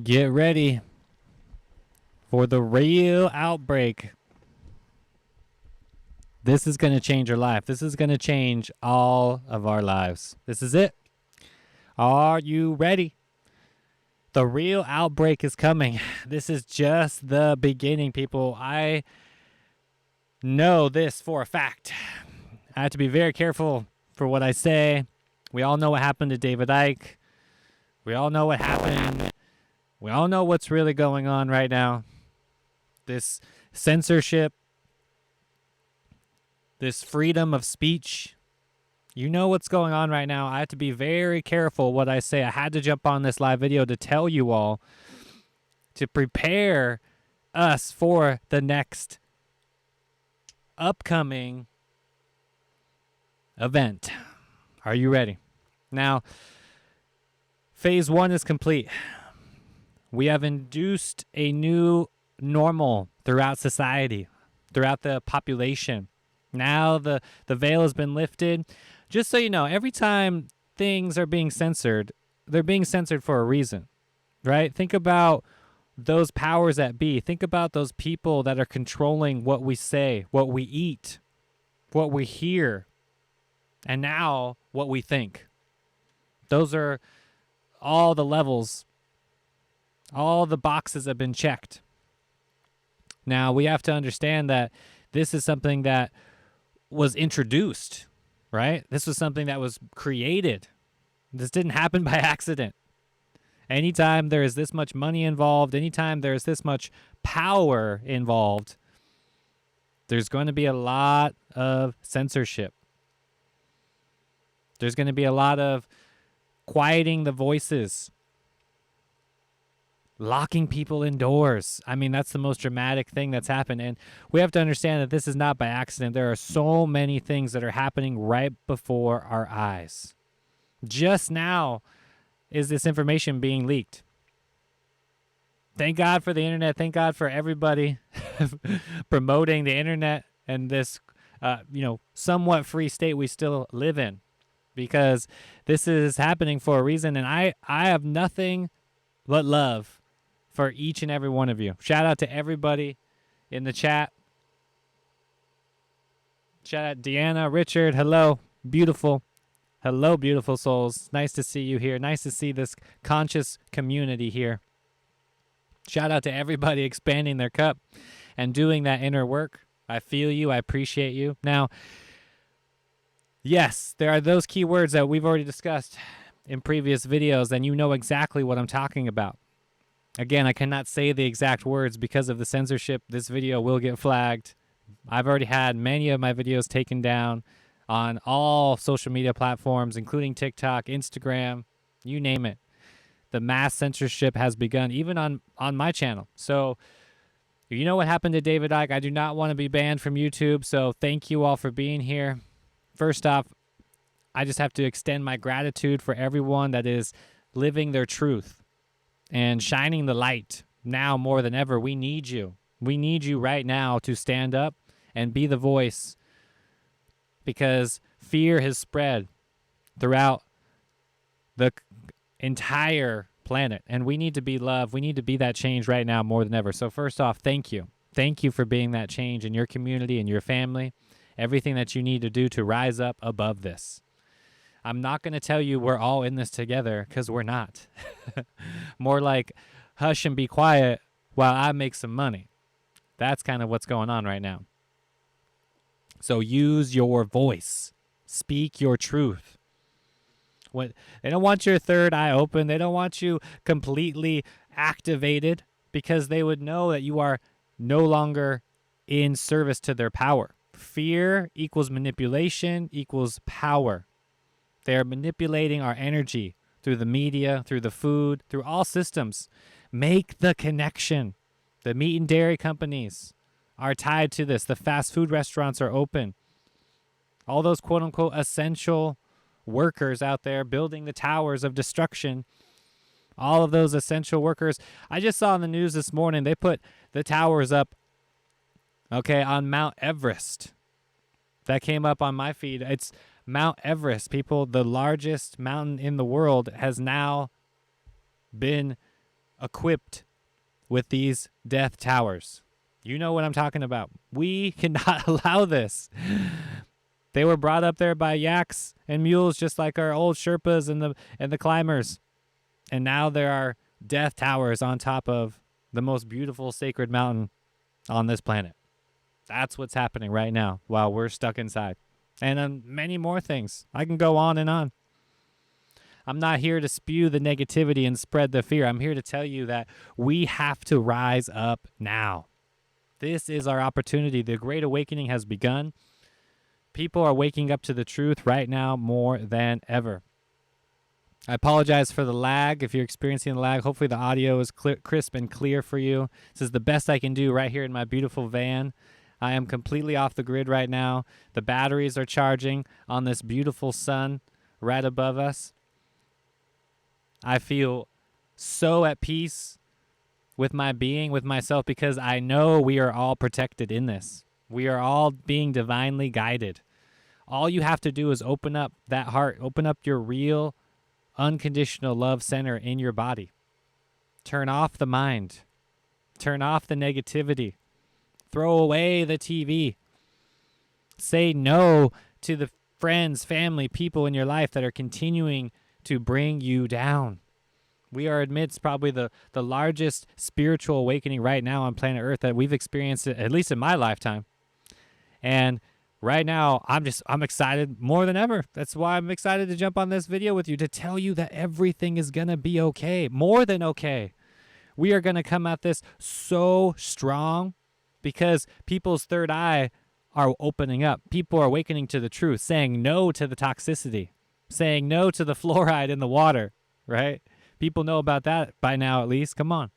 Get ready for the real outbreak. This is going to change your life. This is going to change all of our lives. This is it. Are you ready? The real outbreak is coming. This is just the beginning, people. I know this for a fact. I have to be very careful for what I say. We all know what happened to David Icke. We all know what happened. We all know what's really going on right now. This censorship, this freedom of speech. You know what's going on right now. I have to be very careful what I say. I had to jump on this live video to tell you all to prepare us for the next upcoming event. Are you ready? Now, phase 1 is complete. We have induced a new normal throughout society, throughout the population. Now the veil has been lifted. Just so you know, every time things are being censored, they're being censored for a reason, right? Think about those powers that be. Think about those people that are controlling what we say, what we eat, what we hear, and now what we think. Those are all the levels. All the boxes have been checked. Now, we have to understand that this is something that was introduced, right? This was something that was created. This didn't happen by accident. Anytime there is this much money involved, anytime there's this much power involved, there's going to be a lot of censorship. There's going to be a lot of quieting the voices, locking people indoors. I mean, that's the most dramatic thing that's happened. And we have to understand that this is not by accident. There are so many things that are happening right before our eyes. Just now is this information being leaked. Thank God for the internet. Thank God for everybody promoting the internet and this, somewhat free state we still live in, because this is happening for a reason. And I have nothing but love for each and every one of you. Shout out to everybody in the chat. Shout out Deanna, Richard. Hello, beautiful. Hello, beautiful souls. Nice to see you here. Nice to see this conscious community here. Shout out to everybody expanding their cup and doing that inner work. I feel you. I appreciate you. Now, yes, there are those keywords that we've already discussed in previous videos, and you know exactly what I'm talking about. Again, I cannot say the exact words because of the censorship. This video will get flagged. I've already had many of my videos taken down on all social media platforms, including TikTok, Instagram, you name it. The mass censorship has begun, even on my channel. So, you know what happened to David Icke. I do not want to be banned from YouTube, so thank you all for being here. First off, I just have to extend my gratitude for everyone that is living their truth and shining the light. Now more than ever, we need you. We need you right now to stand up and be the voice, because fear has spread throughout the entire planet, and we need to be love. We need to be that change right now more than ever. So first off, thank you. Thank you for being that change in your community and your family, everything that you need to do to rise up above this. I'm not going to tell you we're all in this together, because we're not. More like hush and be quiet while I make some money. That's kind of what's going on right now. So use your voice. Speak your truth. They don't want your third eye open. They don't want you completely activated, because they would know that you are no longer in service to their power. Fear equals manipulation equals power. They are manipulating our energy through the media, through the food, through all systems. Make the connection. The meat and dairy companies are tied to this. The fast food restaurants are open. All those quote-unquote essential workers out there building the towers of destruction. All of those essential workers. I just saw in the news this morning, they put the towers up, on Mount Everest. That came up on my feed. It's Mount Everest, people. The largest mountain in the world has now been equipped with these death towers. You know what I'm talking about. We cannot allow this. They were brought up there by yaks and mules, just like our old Sherpas and the climbers. And now there are death towers on top of the most beautiful sacred mountain on this planet. That's what's happening right now while we're stuck inside. And many more things. I can go on and on. I'm not here to spew the negativity and spread the fear. I'm here to tell you that we have to rise up now. This is our opportunity. The Great Awakening has begun. People are waking up to the truth right now more than ever. I apologize for the lag. If you're experiencing the lag, hopefully the audio is crisp and clear for you. This is the best I can do right here in my beautiful van. I am completely off the grid right now. The batteries are charging on this beautiful sun right above us. I feel so at peace with my being, with myself, because I know we are all protected in this. We are all being divinely guided. All you have to do is open up that heart, open up your real, unconditional love center in your body. Turn off the mind. Turn off the negativity. Throw away the TV. Say no to the friends, family, people in your life that are continuing to bring you down. We are amidst probably the largest spiritual awakening right now on planet Earth that we've experienced, at least in my lifetime. And right now, I'm excited more than ever. That's why I'm excited to jump on this video with you, to tell you that everything is going to be okay, more than okay. We are going to come at this so strong because people's third eye are opening up. People are awakening to the truth, saying no to the toxicity, saying no to the fluoride in the water, right? People know about that by now, at least. Come on.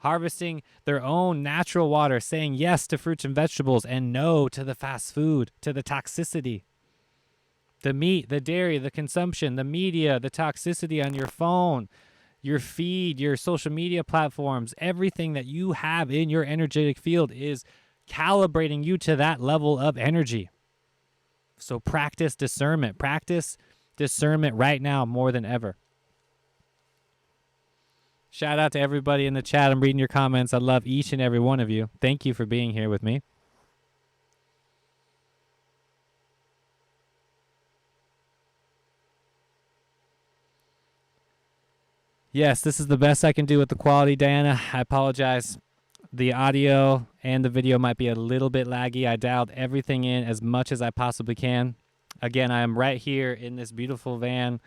Harvesting their own natural water, saying yes to fruits and vegetables and no to the fast food, to the toxicity. The meat, the dairy, the consumption, the media, the toxicity on your phone, your feed, your social media platforms, everything that you have in your energetic field is calibrating you to that level of energy. So practice discernment. Practice discernment right now more than ever. Shout out to everybody in the chat. I'm reading your comments. I love each and every one of you. Thank you for being here with me. Yes, this is the best I can do with the quality, Diana. I apologize. The audio and the video might be a little bit laggy. I dialed everything in as much as I possibly can. Again, I am right here in this beautiful van,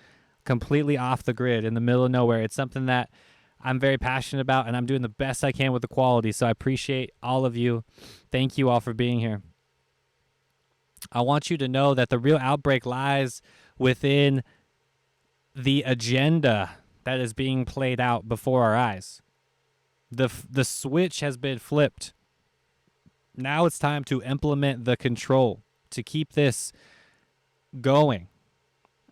completely off the grid, in the middle of nowhere. It's something that I'm very passionate about, and I'm doing the best I can with the quality, so I appreciate all of you. Thank you all for being here. I want you to know that the real outbreak lies within the agenda that is being played out before our eyes. The switch has been flipped. Now it's time to implement the control, to keep this going,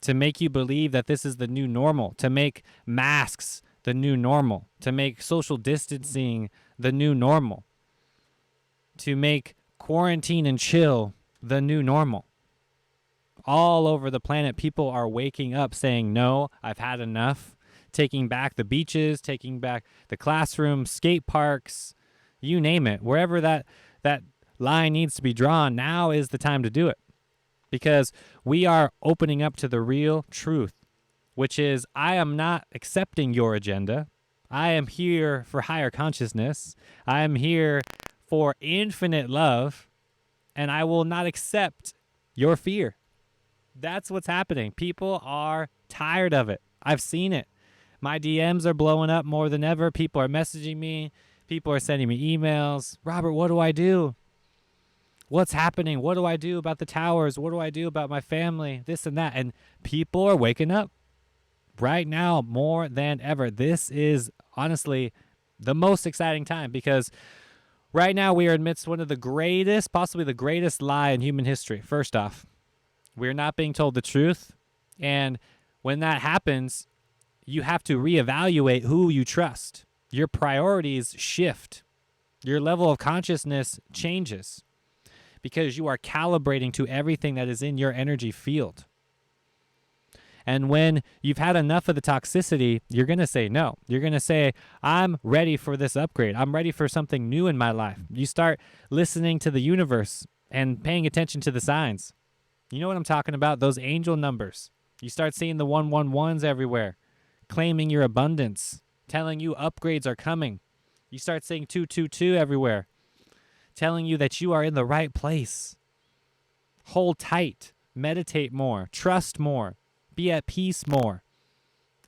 to make you believe that this is the new normal, to make masks the new normal, to make social distancing the new normal, to make quarantine and chill the new normal. All over the planet, people are waking up saying, no, I've had enough. Taking back the beaches, taking back the classrooms, skate parks, you name it. Wherever that line needs to be drawn, now is the time to do it. Because we are opening up to the real truth, which is, I am not accepting your agenda. I am here for higher consciousness. I am here for infinite love, and I will not accept your fear. That's what's happening. People are tired of it. I've seen it. My DMs are blowing up more than ever. People are messaging me. People are sending me emails. Robert, what do I do? What's happening? What do I do about the towers? What do I do about my family? This and that. And people are waking up right now more than ever. This is honestly the most exciting time, because right now we are amidst one of the greatest, possibly the greatest lie in human history. First off, we're not being told the truth. And when that happens, you have to reevaluate who you trust. Your priorities shift. Your level of consciousness changes because you are calibrating to everything that is in your energy field. And when you've had enough of the toxicity, you're going to say no. You're going to say, I'm ready for this upgrade. I'm ready for something new in my life. You start listening to the universe and paying attention to the signs. You know what I'm talking about? Those angel numbers. You start seeing the 111s everywhere, claiming your abundance, telling you upgrades are coming. You start seeing 222 everywhere, telling you that you are in the right place. Hold tight, meditate more, trust more, be at peace more.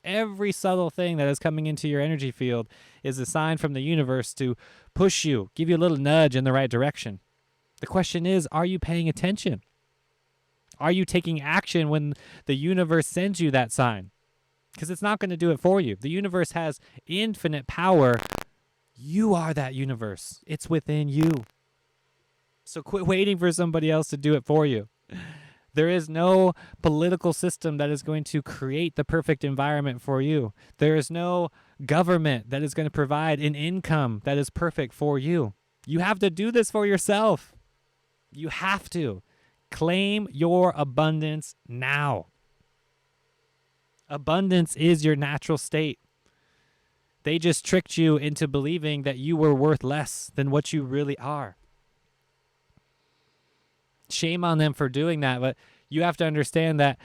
Every subtle thing that is coming into your energy field is a sign from the universe to push you, give you a little nudge in the right direction. The question is, are you paying attention? Are you taking action when the universe sends you that sign? Because it's not going to do it for you. The universe has infinite power. You are that universe. It's within you. So quit waiting for somebody else to do it for you. There is no political system that is going to create the perfect environment for you. There is no government that is going to provide an income that is perfect for you. You have to do this for yourself. You have to. Claim your abundance now. Abundance is your natural state. They just tricked you into believing that you were worth less than what you really are. Shame on them for doing that, but you have to understand that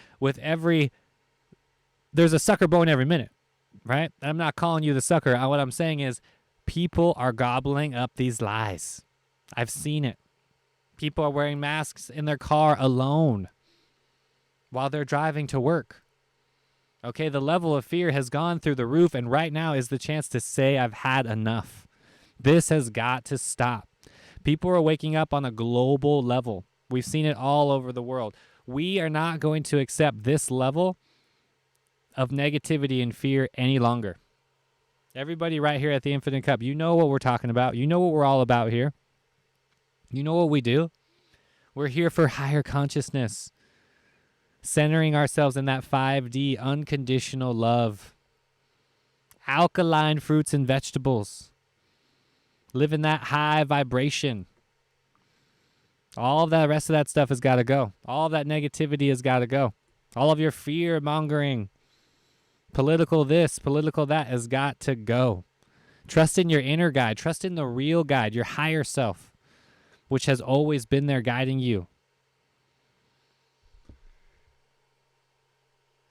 there's a sucker born every minute, right? I'm not calling you the sucker. What I'm saying is people are gobbling up these lies. I've seen it. People are wearing masks in their car alone while they're driving to work. Okay, the level of fear has gone through the roof, and right now is the chance to say, I've had enough. This has got to stop. People are waking up on a global level. We've seen it all over the world. We are not going to accept this level of negativity and fear any longer. Everybody right here at the Infinite Cup, you know what we're talking about. You know what we're all about here. You know what we do? We're here for higher consciousness, centering ourselves in that 5D unconditional love, alkaline fruits and vegetables, live in that high vibration. All of that rest of that stuff has got to go. All of that negativity has got to go. All of your fear mongering, political this, political that has got to go. Trust in your inner guide. Trust in the real guide, your higher self, which has always been there guiding you.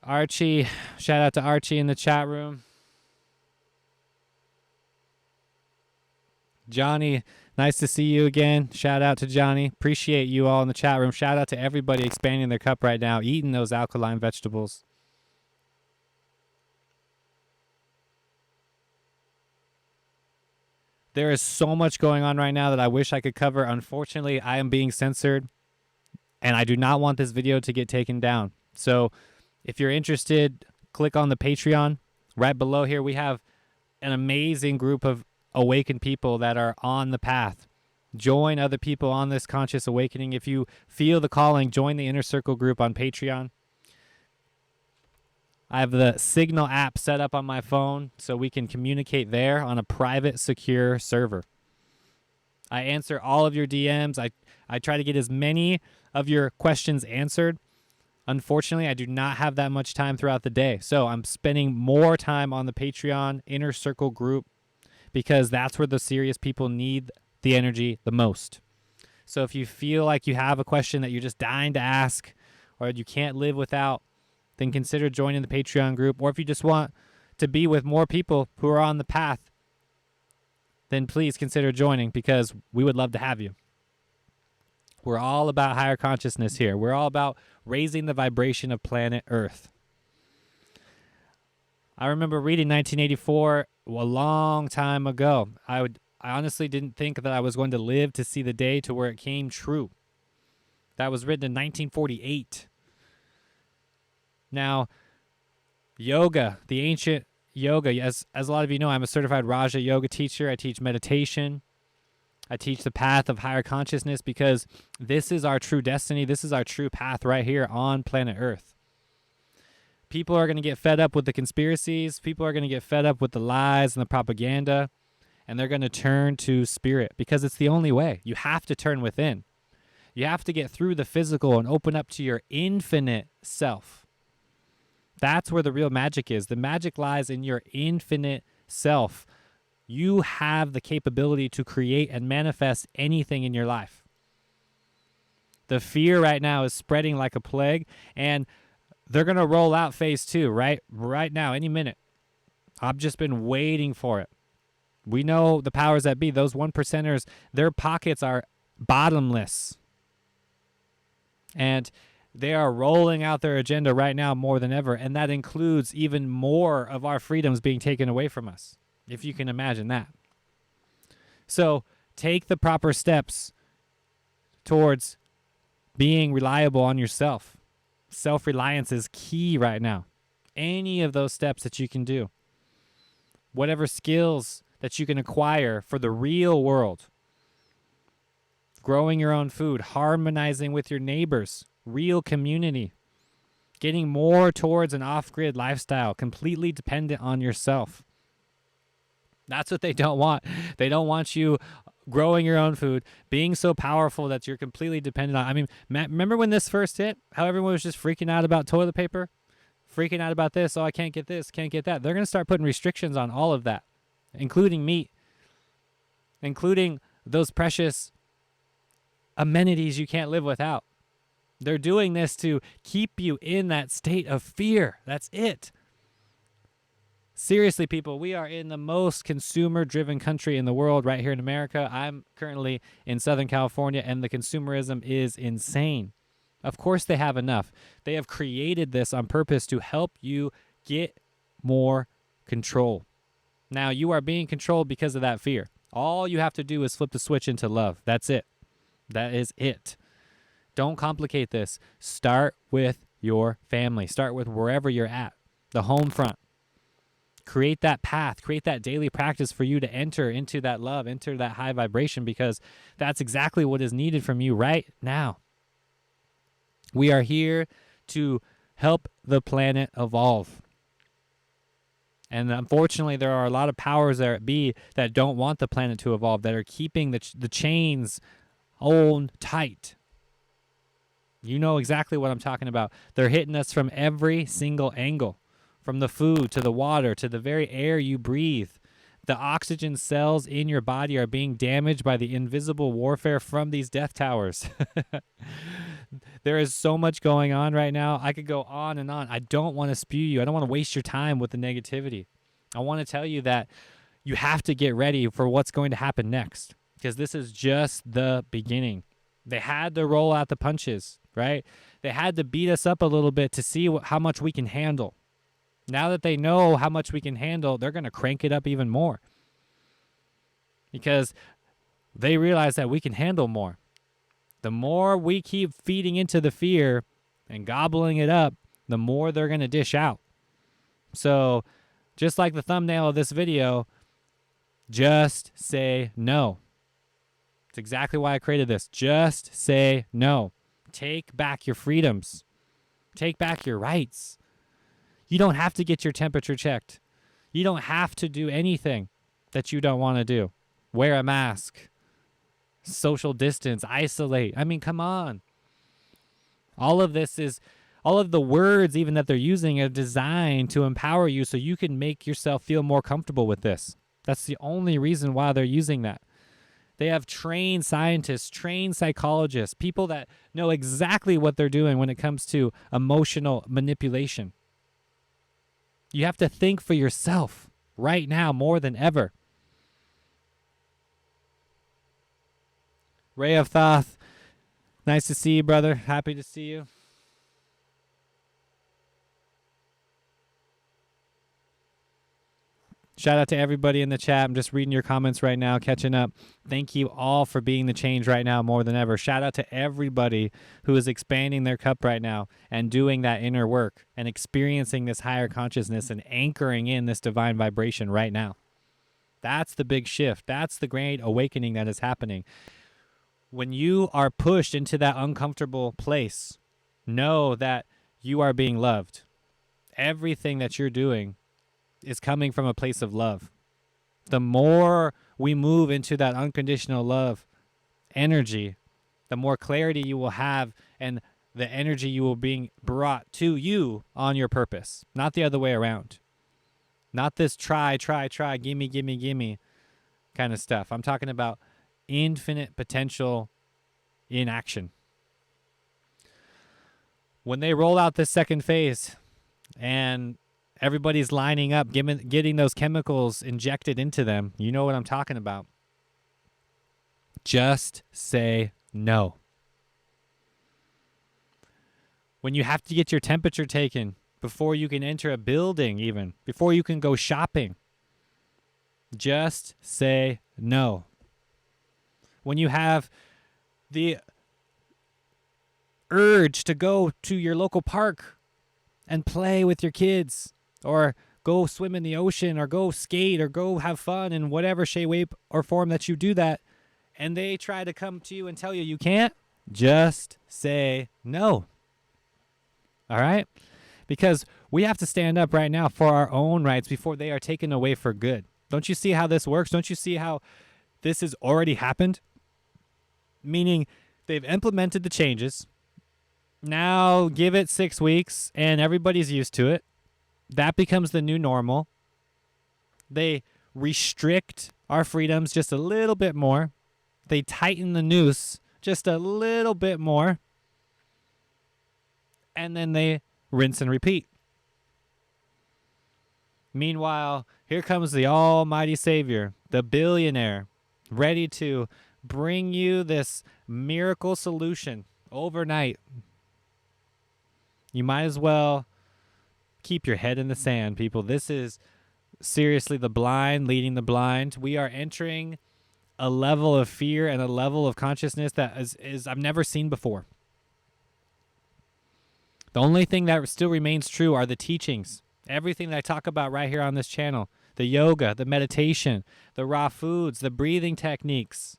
Archie, shout out to Archie in the chat room. Johnny, nice to see you again. Shout out to Johnny. Appreciate you all in the chat room. Shout out to everybody expanding their cup right now, eating those alkaline vegetables. There is so much going on right now that I wish I could cover. Unfortunately, I am being censored, and I do not want this video to get taken down. So if you're interested, click on the Patreon. Right below here, we have an amazing group of awakened people that are on the path. Join other people on this conscious awakening. If you feel the calling, join the Inner Circle group on Patreon. I have the Signal app set up on my phone so we can communicate there on a private, secure server. I answer all of your DMs. I try to get as many of your questions answered. Unfortunately, I do not have that much time throughout the day. So I'm spending more time on the Patreon Inner Circle group because that's where the serious people need the energy the most. So if you feel like you have a question that you're just dying to ask or you can't live without, then consider joining the Patreon group. Or if you just want to be with more people who are on the path, then please consider joining because we would love to have you. We're all about higher consciousness here. We're all about raising the vibration of planet Earth. I remember reading 1984 a long time ago. I honestly didn't think that I was going to live to see the day to where it came true. That was written in 1948. Now, yoga, the ancient yoga, as a lot of you know, I'm a certified Raja yoga teacher. I teach meditation. I teach the path of higher consciousness because this is our true destiny. This is our true path right here on planet Earth. People are going to get fed up with the conspiracies. People are going to get fed up with the lies and the propaganda, and they're going to turn to spirit because it's the only way. You have to turn within. You have to get through the physical and open up to your infinite self. That's where the real magic is. The magic lies in your infinite self. You have the capability to create and manifest anything in your life. The fear right now is spreading like a plague, and they're going to roll out phase 2 right now, any minute. I've just been waiting for it. We know the powers that be, those 1%ers, their pockets are bottomless. And they are rolling out their agenda right now more than ever, and that includes even more of our freedoms being taken away from us, if you can imagine that. So take the proper steps towards being reliable on yourself. Self-reliance is key right now. Any of those steps that you can do. Whatever skills that you can acquire for the real world. Growing your own food, harmonizing with your neighbors, real community. Getting more towards an off-grid lifestyle, completely dependent on yourself. That's what they don't want. They don't want you growing your own food, being so powerful that you're completely dependent on. I mean, remember when this first hit? How everyone was just freaking out about toilet paper? Freaking out about this. Oh, I can't get this, can't get that. They're going to start putting restrictions on all of that, including meat, including those precious amenities you can't live without. They're doing this to keep you in that state of fear. That's it. Seriously, people, we are in the most consumer-driven country in the world right here in America. I'm currently in Southern California, and the consumerism is insane. Of course they have enough. They have created this on purpose to help you get more control. Now, you are being controlled because of that fear. All you have to do is flip the switch into love. That's it. That is it. Don't complicate this. Start with your family. Start with wherever you're at, the home front. Create that path, create that daily practice for you to enter into that love, enter that high vibration, because that's exactly what is needed from you right now. We are here to help the planet evolve. And unfortunately, there are a lot of powers there be that don't want the planet to evolve, that are keeping the chains on tight. You know exactly what I'm talking about. They're hitting us from every single angle. From the food to the water to the very air you breathe. The oxygen cells in your body are being damaged by the invisible warfare from these death towers. There is so much going on right now. I could go on and on. I don't want to spew you. I don't want to waste your time with the negativity. I want to tell you that you have to get ready for what's going to happen next, because this is just the beginning. They had to roll out the punches, right? They had to beat us up a little bit to see how much we can handle. Now that they know how much we can handle, they're going to crank it up even more, because they realize that we can handle more. The more we keep feeding into the fear and gobbling it up, the more they're going to dish out. So just like the thumbnail of this video, just say no. It's exactly why I created this. Just say no. Take back your freedoms. Take back your rights. You don't have to get your temperature checked. You don't have to do anything that you don't want to do. Wear a mask. Social distance. Isolate. I mean, come on. All of the words even that they're using are designed to empower you so you can make yourself feel more comfortable with this. That's the only reason why they're using that. They have trained scientists, trained psychologists, people that know exactly what they're doing when it comes to emotional manipulation. You have to think for yourself right now more than ever. Ray of Thoth, nice to see you, brother. Happy to see you. Shout out to everybody in the chat. I'm just reading your comments right now, catching up. Thank you all for being the change right now more than ever. Shout out to everybody who is expanding their cup right now and doing that inner work and experiencing this higher consciousness and anchoring in this divine vibration right now. That's the big shift. That's the great awakening that is happening. When you are pushed into that uncomfortable place, know that you are being loved. Everything that you're doing is coming from a place of love. The more we move into that unconditional love energy, the more clarity you will have and the energy you will being brought to you on your purpose, not the other way around. Not this try, gimme, gimme, gimme kind of stuff. I'm talking about infinite potential in action. When they roll out this second phase and everybody's lining up, getting those chemicals injected into them, you know what I'm talking about. Just say no. When you have to get your temperature taken before you can enter a building, even before you can go shopping, just say no. When you have the urge to go to your local park and play with your kids, or go swim in the ocean, or go skate, or go have fun in whatever shape, way, or form that you do that, and they try to come to you and tell you you can't, just say no. All right? Because we have to stand up right now for our own rights before they are taken away for good. Don't you see how this works? Don't you see how this has already happened? Meaning they've implemented the changes. Now give it 6 weeks and everybody's used to it. That becomes the new normal. They restrict our freedoms just a little bit more. They tighten the noose just a little bit more. And then they rinse and repeat. Meanwhile, here comes the almighty Savior, the billionaire, ready to bring you this miracle solution overnight. You might as well keep your head in the sand, people. This is seriously the blind leading the blind. We are entering a level of fear and a level of consciousness that is I've never seen before. The only thing that still remains true are the teachings. Everything that I talk about right here on this channel. The yoga, the meditation, the raw foods, the breathing techniques.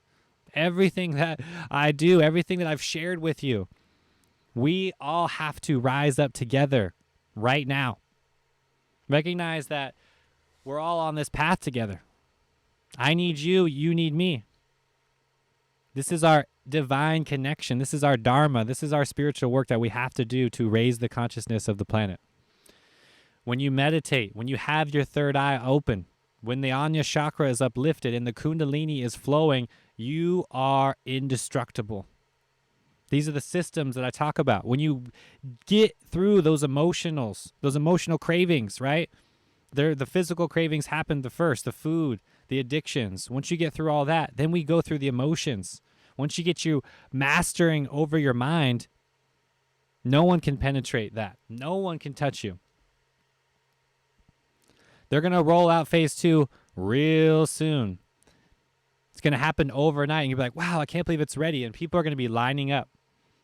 Everything that I do, everything that I've shared with you. We all have to rise up together right now. Recognize that we're all on this path together. I need you, you need me. This is our divine connection. This is our dharma. This is our spiritual work that we have to do to raise the consciousness of the planet. When you meditate, when you have your third eye open, when the Anya chakra is uplifted and the Kundalini is flowing, you are indestructible. These are the systems that I talk about. When you get through those emotional cravings, right? The physical cravings happen the first, the food, the addictions. Once you get through all that, then we go through the emotions. Once you get you mastering over your mind, no one can penetrate that. No one can touch you. They're going to roll out phase 2 real soon. It's going to happen overnight. And you'll be like, wow, I can't believe it's ready. And people are going to be lining up.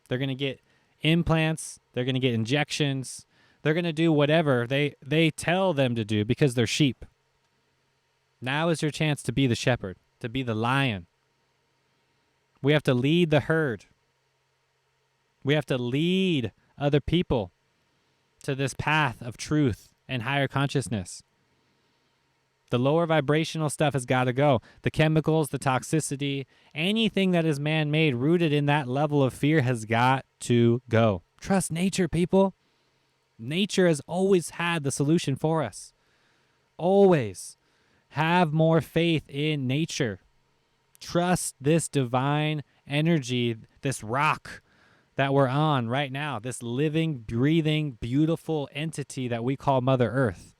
They're going to get implants. They're going to get injections. They're going to do whatever they tell them to do because they're sheep. Now is your chance to be the shepherd, to be the lion. We have to lead the herd. We have to lead other people to this path of truth and higher consciousness. The lower vibrational stuff has got to go. The chemicals, the toxicity, anything that is man-made, rooted in that level of fear has got to go. Trust nature, people. Nature has always had the solution for us. Always. Have more faith in nature. Trust this divine energy, this rock that we're on right now, this living, breathing, beautiful entity that we call Mother Earth.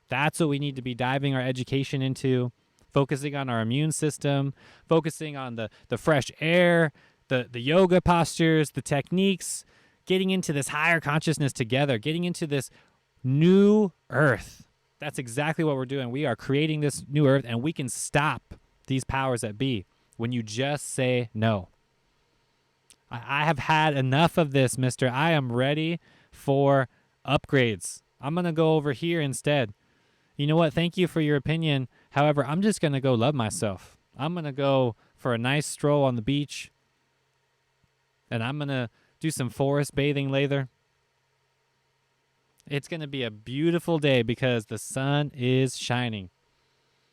That's what we need to be diving our education into, focusing on our immune system, focusing on the fresh air, the yoga postures, the techniques, getting into this higher consciousness together, getting into this new earth. That's exactly what we're doing. We are creating this new earth, and we can stop these powers that be when you just say no. I have had enough of this, mister. I am ready for upgrades. I'm going to go over here instead. You know what? Thank you for your opinion. However, I'm just going to go love myself. I'm going to go for a nice stroll on the beach, and I'm going to do some forest bathing later. It's going to be a beautiful day because the sun is shining.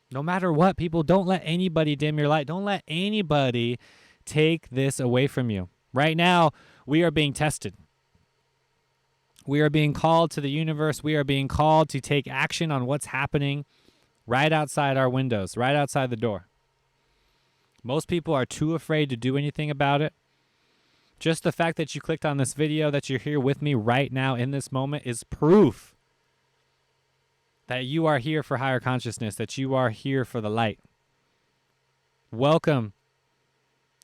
No matter what, people, don't let anybody dim your light. Don't let anybody take this away from you. Right now, We are being tested. We are being called to the universe. We are being called to take action on what's happening right outside our windows, right outside the door. Most people are too afraid to do anything about it. Just the fact that you clicked on this video, that you're here with me right now in this moment, is proof that you are here for higher consciousness, that you are here for the light. Welcome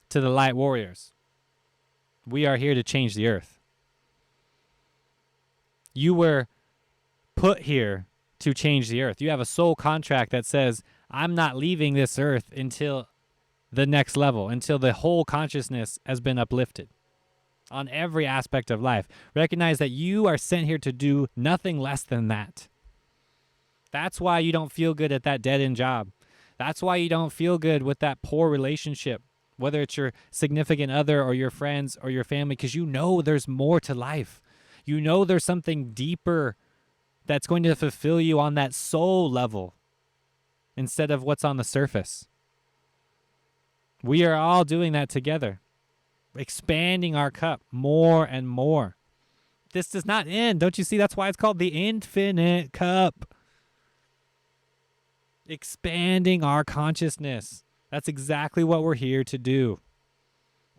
to the Light Warriors. We are here to change the earth. You were put here to change the earth. You have a soul contract that says, I'm not leaving this earth until the next level, until the whole consciousness has been uplifted on every aspect of life. Recognize that you are sent here to do nothing less than that. That's why you don't feel good at that dead-end job. That's why you don't feel good with that poor relationship, whether it's your significant other or your friends or your family, because you know there's more to life. You know there's something deeper that's going to fulfill you on that soul level instead of what's on the surface. We are all doing that together, expanding our cup more and more. This does not end. Don't you see? That's why it's called the infinite cup. Expanding our consciousness. That's exactly what we're here to do.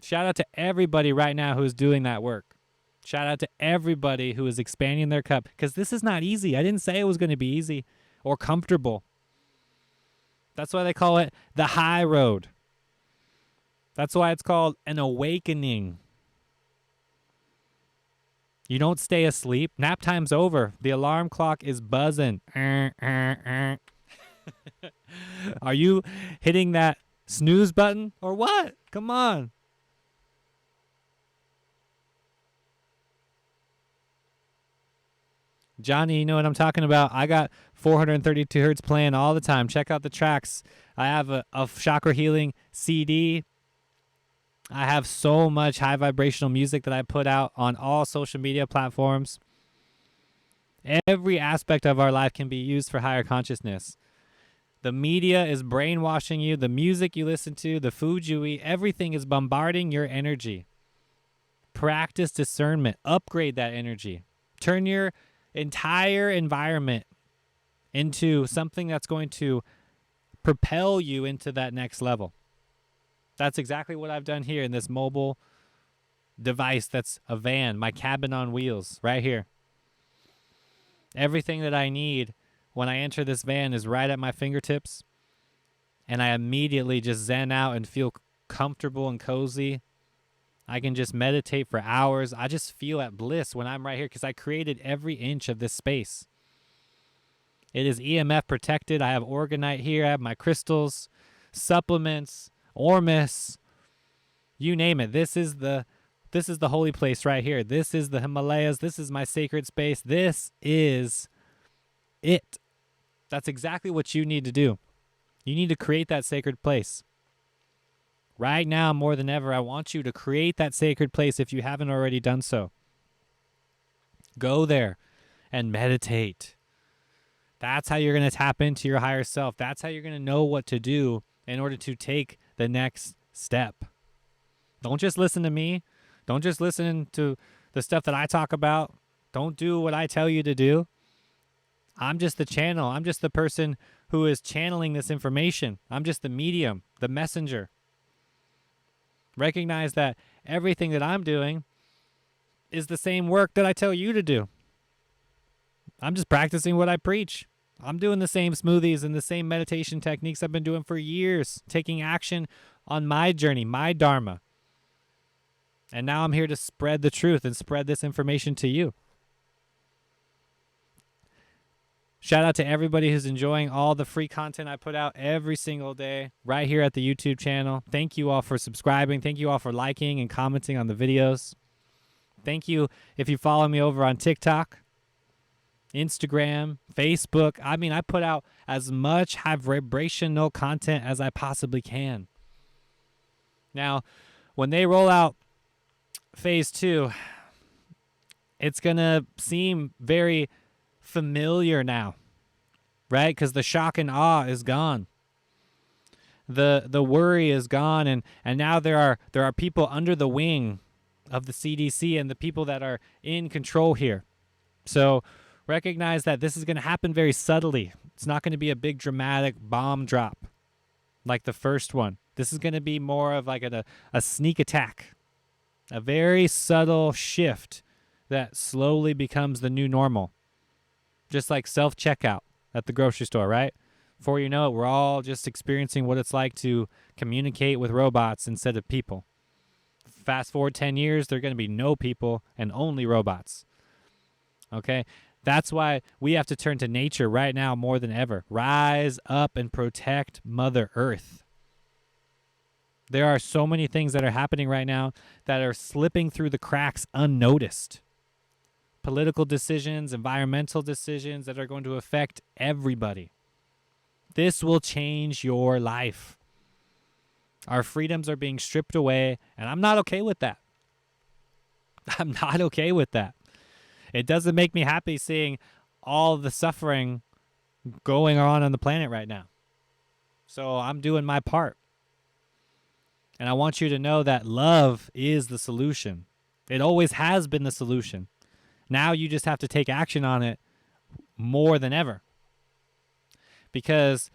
Shout out to everybody right now who's doing that work. Shout out to everybody who is expanding their cup, because this is not easy. I didn't say it was going to be easy or comfortable. That's why they call it the high road. That's why it's called an awakening. You don't stay asleep. Nap time's over. The alarm clock is buzzing. Are you hitting that snooze button or what? Come on. Johnny, you know what I'm talking about? I got 432 hertz playing all the time. Check out the tracks. I have a chakra healing CD. I have so much high vibrational music that I put out on all social media platforms. Every aspect of our life can be used for higher consciousness. The media is brainwashing you. The music you listen to, the food you eat, everything is bombarding your energy. Practice discernment. Upgrade that energy. Turn your entire environment into something that's going to propel you into that next level. That's exactly what I've done here in this mobile device that's a van, my cabin on wheels, right here. Everything that I need when I enter this van is right at my fingertips, and I immediately just zen out and feel comfortable and cozy. I can just meditate for hours. I just feel at bliss when I'm right here because I created every inch of this space. It is EMF protected. I have orgonite here. I have my crystals, supplements, Ormus, you name it. This is the holy place right here. This is the Himalayas. This is my sacred space. This is it. That's exactly what you need to do. You need to create that sacred place. Right now, more than ever, I want you to create that sacred place if you haven't already done so. Go there and meditate. That's how you're going to tap into your higher self. That's how you're going to know what to do in order to take the next step. Don't just listen to me. Don't just listen to the stuff that I talk about. Don't do what I tell you to do. I'm just the channel. I'm just the person who is channeling this information. I'm just the medium, the messenger. Recognize that everything that I'm doing is the same work that I tell you to do. I'm just practicing what I preach. I'm doing the same smoothies and the same meditation techniques I've been doing for years, taking action on my journey, my dharma. And now I'm here to spread the truth and spread this information to you. Shout out to everybody who's enjoying all the free content I put out every single day right here at the YouTube channel. Thank you all for subscribing. Thank you all for liking and commenting on the videos. Thank you if you follow me over on TikTok, Instagram, Facebook. I mean, I put out as much high vibrational content as I possibly can. Now, when they roll out phase 2, it's going to seem very familiar now, right? Because the shock and awe is gone. The worry is gone, and now there are people under the wing of the CDC and the people that are in control here. So recognize that this is going to happen very subtly. It's not going to be a big dramatic bomb drop like the first one. This is going to be more of like a sneak attack, a very subtle shift that slowly becomes the new normal. Just like self-checkout at the grocery store, right? Before you know it, we're all just experiencing what it's like to communicate with robots instead of people. Fast forward 10 years, there are going to be no people and only robots. Okay? That's why we have to turn to nature right now more than ever. Rise up and protect Mother Earth. There are so many things that are happening right now that are slipping through the cracks unnoticed. Political decisions, environmental decisions that are going to affect everybody. This will change your life. Our freedoms are being stripped away, and I'm not okay with that. I'm not okay with that. It doesn't make me happy seeing all the suffering going on the planet right now. So I'm doing my part. And I want you to know that love is the solution. It always has been the solution. Now you just have to take action on it more than ever. Because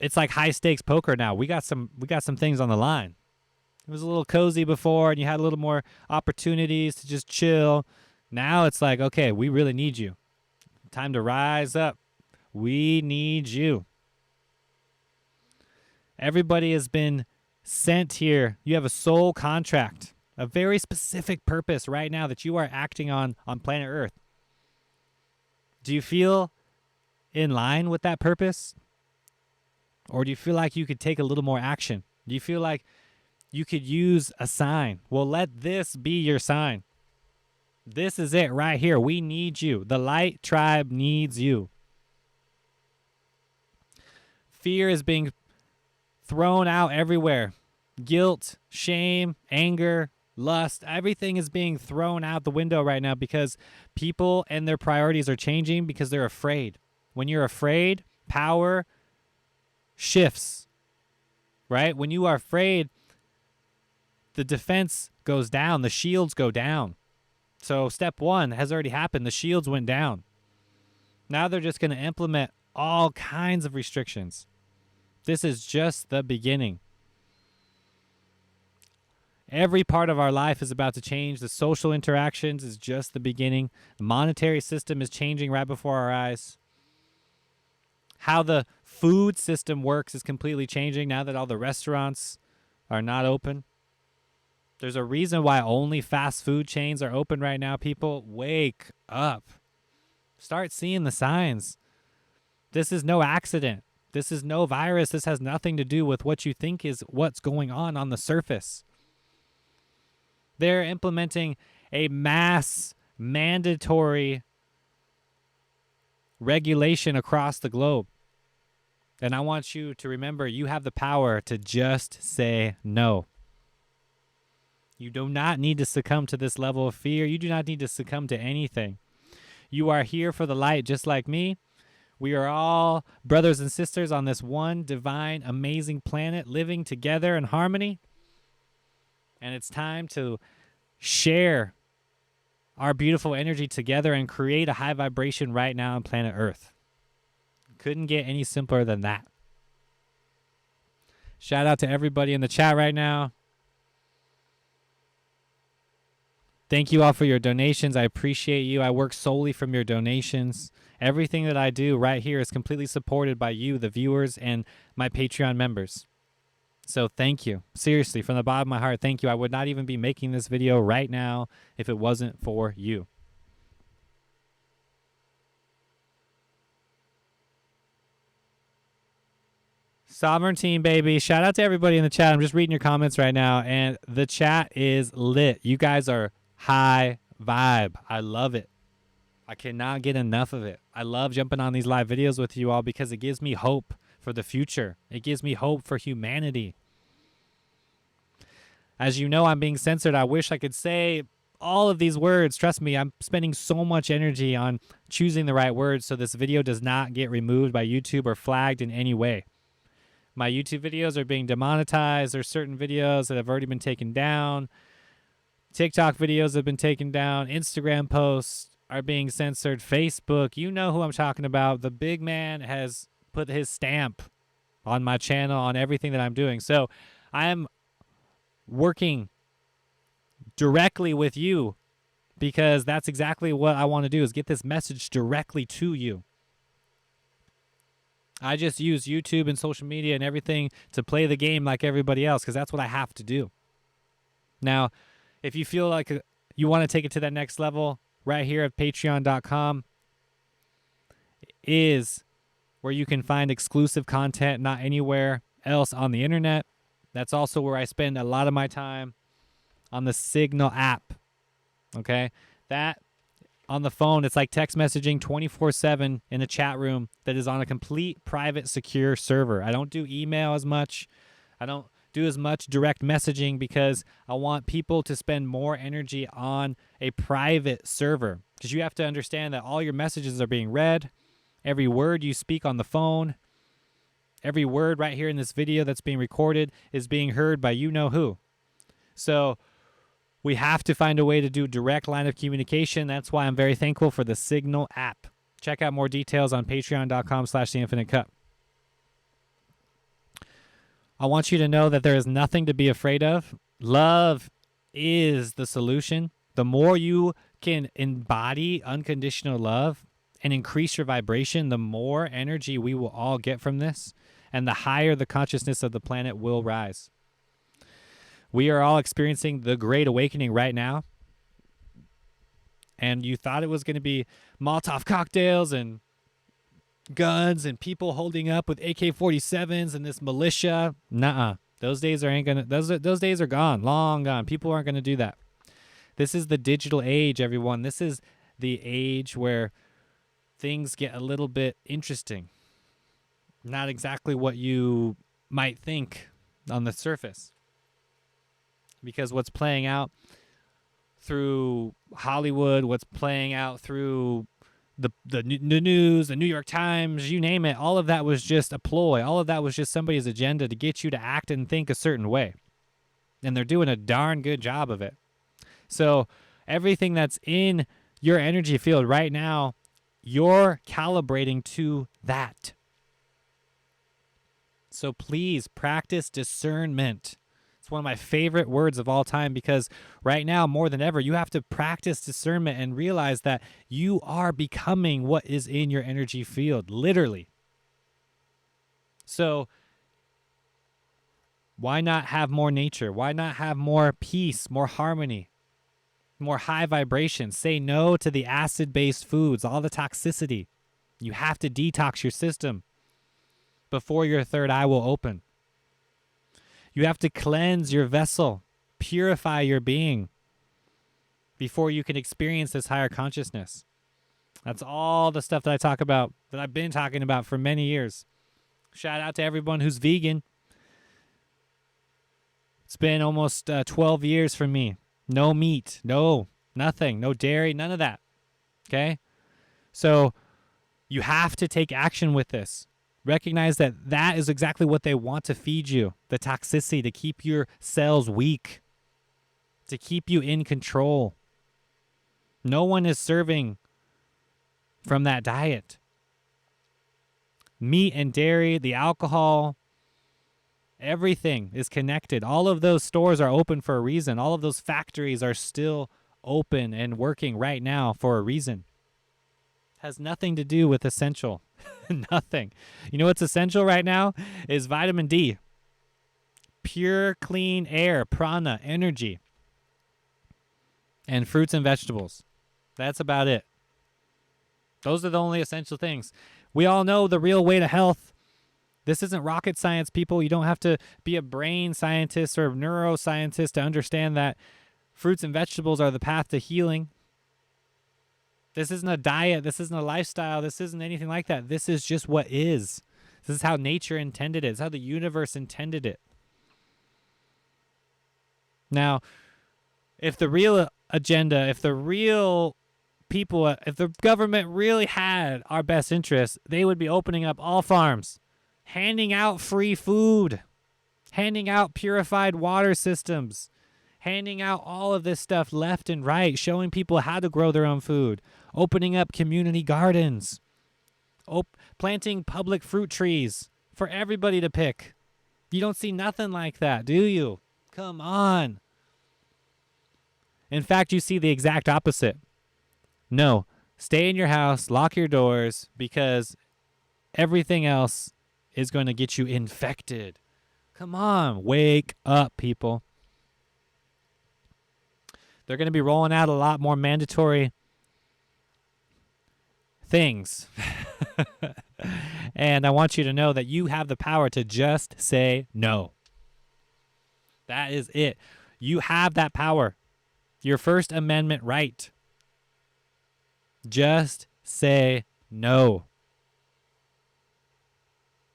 it's like high stakes poker now. We got some things on the line. It was a little cozy before and you had a little more opportunities to just chill. Now it's like, okay, we really need you. Time to rise up. We need you. Everybody has been sent here. You have a soul contract, a very specific purpose right now that you are acting on planet Earth. Do you feel in line with that purpose? Or do you feel like you could take a little more action? Do you feel like you could use a sign? Well, let this be your sign. This is it right here. We need you. The Light Tribe needs you. Fear is being thrown out everywhere. Guilt, shame, anger, lust, everything is being thrown out the window right now because people and their priorities are changing because they're afraid. When you're afraid, power shifts, right? When you are afraid, the defense goes down, the shields go down. So step one has already happened. The shields went down. Now they're just going to implement all kinds of restrictions. This is just the beginning. Every part of our life is about to change. The social interactions is just the beginning. The monetary system is changing right before our eyes. How the food system works is completely changing now that all the restaurants are not open. There's a reason why only fast food chains are open right now. People, wake up. Start seeing the signs. This is no accident. This is no virus. This has nothing to do with what you think is what's going on the surface. They're implementing a mass mandatory regulation across the globe. And I want you to remember you have the power to just say no. You do not need to succumb to this level of fear. You do not need to succumb to anything. You are here for the light just like me. We are all brothers and sisters on this one divine, amazing planet living together in harmony. And it's time to share our beautiful energy together and create a high vibration right now on planet Earth. Couldn't get any simpler than that. Shout out to everybody in the chat right now. Thank you all for your donations. I appreciate you. I work solely from your donations. Everything that I do right here is completely supported by you, the viewers, and my Patreon members. So thank you. Seriously, from the bottom of my heart, thank you. I would not even be making this video right now if it wasn't for you. Sovereign Team, baby. Shout out to everybody in the chat. I'm just reading your comments right now, and the chat is lit. You guys are high vibe. I love it. I cannot get enough of it. I love jumping on these live videos with you all because it gives me hope for the future. It gives me hope for humanity. As you know, I'm being censored. I wish I could say all of these words. Trust me, I'm spending so much energy on choosing the right words so this video does not get removed by YouTube or flagged in any way. My YouTube videos are being demonetized. There's certain videos that have already been taken down. TikTok videos have been taken down. Instagram posts are being censored. Facebook, you know who I'm talking about. The big man has put his stamp on my channel, on everything that I'm doing. So I am working directly with you because that's exactly what I want to do, is get this message directly to you. I just use YouTube and social media and everything to play the game like everybody else because that's what I have to do. Now, if you feel like you want to take it to that next level, right here at patreon.com is where you can find exclusive content not anywhere else on the internet. That's also where I spend a lot of my time, on the Signal app. Okay? That on the phone, it's like text messaging 24/7 in a chat room that is on a complete private secure server. I don't do email as much. I don't do as much direct messaging because I want people to spend more energy on a private server, because you have to understand that all your messages are being read. Every word you speak on the phone, every word right here in this video that's being recorded is being heard by you know who. So we have to find a way to do direct line of communication. That's why I'm very thankful for the Signal app. Check out more details on patreon.com/theinfinitecup. I want you to know that there is nothing to be afraid of. Love is the solution. The more you can embody unconditional love and increase your vibration, the more energy we will all get from this, and the higher the consciousness of the planet will rise. We are all experiencing the Great Awakening right now. And you thought it was going to be Molotov cocktails and guns and people holding up with AK-47s and this militia. Nuh-uh. Those days those days are gone, long gone. People aren't going to do that. This is the digital age, everyone. This is the age where things get a little bit interesting. Not exactly what you might think on the surface. Because what's playing out through Hollywood, what's playing out through the news, the New York Times, you name it, all of that was just a ploy. All of that was just somebody's agenda to get you to act and think a certain way. And they're doing a darn good job of it. So everything that's in your energy field right now, you're calibrating to that. So please practice discernment. It's one of my favorite words of all time, because right now, more than ever, you have to practice discernment and realize that you are becoming what is in your energy field, literally. So why not have more nature? Why not have more peace, more harmony, more high vibration? Say no to the acid-based foods, all the toxicity. You have to detox your system before your third eye will open. You have to cleanse your vessel, purify your being before you can experience this higher consciousness. That's all the stuff that I talk about, that I've been talking about for many years. Shout out to everyone who's vegan. It's been almost 12 years for me. No meat, no, nothing, no dairy, none of that. Okay? So you have to take action with this. Recognize that that is exactly what they want to feed you. The toxicity, to keep your cells weak, to keep you in control. No one is serving from that diet. Meat and dairy, the alcohol, everything is connected. All of those stores are open for a reason. All of those factories are still open and working right now for a reason. Has nothing to do with essential. Nothing. You know what's essential right now is vitamin D. Pure, clean air, prana, energy, and fruits and vegetables. That's about it. Those are the only essential things. We all know the real way to health. This isn't rocket science, people. You don't have to be a brain scientist or a neuroscientist to understand that fruits and vegetables are the path to healing. This isn't a diet. This isn't a lifestyle. This isn't anything like that. This is just what is. This is how nature intended it. It's how the universe intended it. Now, if the real agenda, if the real people, if the government really had our best interests, they would be opening up all farms, handing out free food, handing out purified water systems, handing out all of this stuff left and right, showing people how to grow their own food, opening up community gardens, planting public fruit trees for everybody to pick. You don't see nothing like that, do you? Come on. In fact, you see the exact opposite. No, stay in your house, lock your doors, because everything else is going to get you infected. Come on, wake up, people. They're going to be rolling out a lot more mandatory things. And I want you to know that you have the power to just say no. That is it. You have that power. Your First Amendment right. Just say no.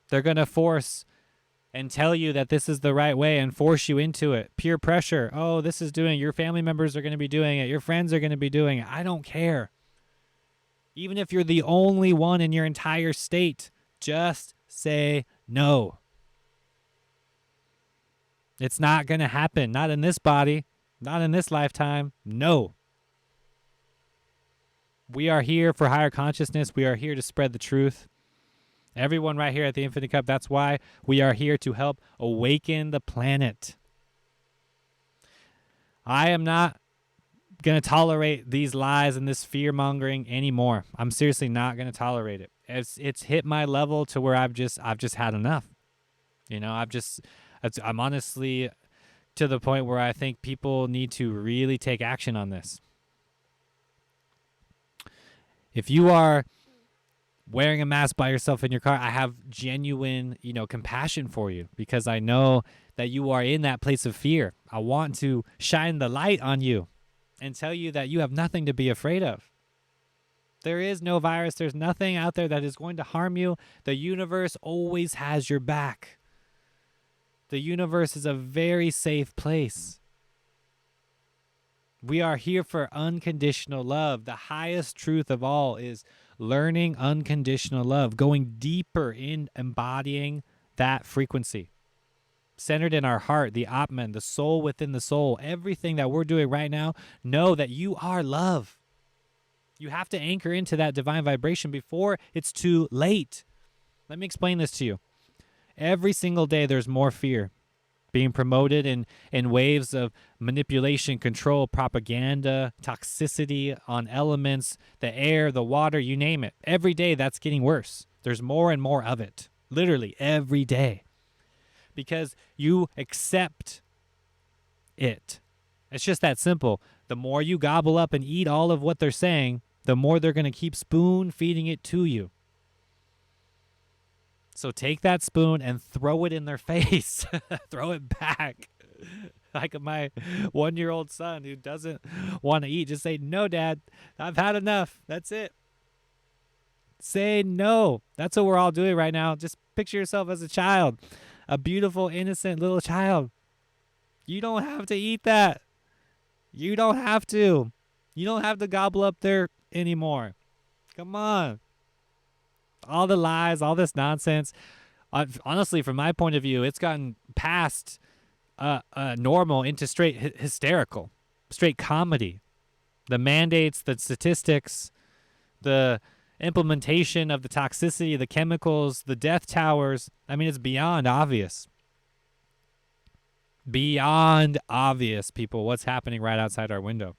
They're going to force and tell you that this is the right way and force you into it. Peer pressure. Oh, this is doing it. Your family members are going to be doing it. Your friends are going to be doing it. I don't care. Even if you're the only one in your entire state, just say no. It's not going to happen. Not in this body. Not in this lifetime. No. We are here for higher consciousness. We are here to spread the truth. Everyone right here at the Infinite Cup, that's why we are here to help awaken the planet. I am not going to tolerate these lies and this fear-mongering anymore. I'm seriously not going to tolerate it. It's hit my level to where I've just had enough. You know, I'm honestly to the point where I think people need to really take action on this. If you are wearing a mask by yourself in your car, I have genuine, compassion for you, because I know that you are in that place of fear. I want to shine the light on you and tell you that you have nothing to be afraid of. There is no virus. There's nothing out there that is going to harm you. The universe always has your back. The universe is a very safe place. We are here for unconditional love. The highest truth of all is learning unconditional love, going deeper in embodying that frequency. Centered in our heart, the Atman, the soul within the soul, everything that we're doing right now, know that you are love. You have to anchor into that divine vibration before it's too late. Let me explain this to you. Every single day there's more fear being promoted in waves of manipulation, control, propaganda, toxicity on elements, the air, the water, you name it. Every day that's getting worse. There's more and more of it, literally every day, because you accept it. It's just that simple. The more you gobble up and eat all of what they're saying, the more they're going to keep spoon feeding it to you. So take that spoon and throw it in their face. Throw it back. Like my 1-year-old son who doesn't want to eat. Just say, no, Dad, I've had enough. That's it. Say no. That's what we're all doing right now. Just picture yourself as a child. A beautiful, innocent little child. You don't have to eat that. You don't have to. You don't have to gobble up there anymore. Come on. All the lies, all this nonsense. Honestly, from my point of view, it's gotten past normal into straight hysterical, straight comedy. The mandates, the statistics, the implementation of the toxicity, the chemicals, the death towers. I mean, it's beyond obvious. Beyond obvious, people, what's happening right outside our window.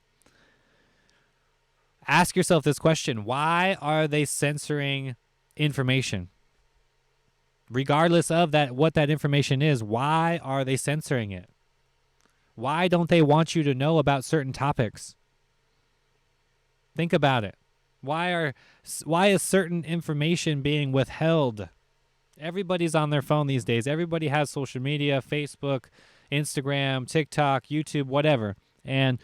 Ask yourself this question. Why are they censoring information? Regardless of that, what that information is, why are they censoring it? Why don't they want you to know about certain topics? Think about it. Why is certain information being withheld? Everybody's on their phone these days. Everybody has social media, Facebook, Instagram, TikTok, YouTube, whatever. And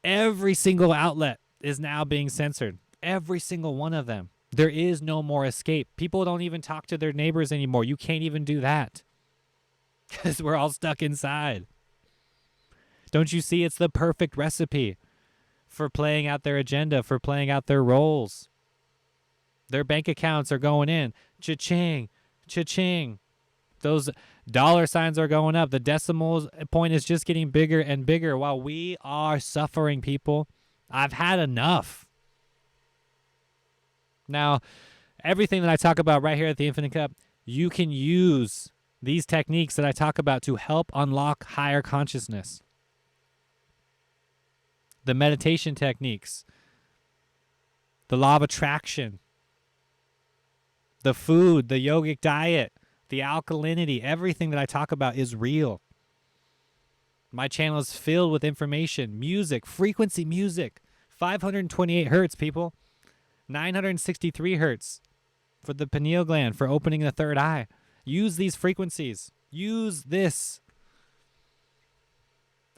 every single outlet is now being censored. Every single one of them. There is no more escape. People don't even talk to their neighbors anymore. You can't even do that because we're all stuck inside. Don't you see? It's the perfect recipe for playing out their agenda, for playing out their roles. Their bank accounts are going in. Cha-ching, cha-ching. Those Dollar signs are going up. The decimal point is just getting bigger and bigger while we are suffering, people. I've had enough. Now, everything that I talk about right here at the Infinite Cup, you can use these techniques that I talk about to help unlock higher consciousness. The meditation techniques, the law of attraction, the food, the yogic diet, the alkalinity, everything that I talk about is real. My channel is filled with information, music, frequency music, 528 hertz, people, 963 hertz for the pineal gland, for opening the third eye. Use these frequencies. Use this.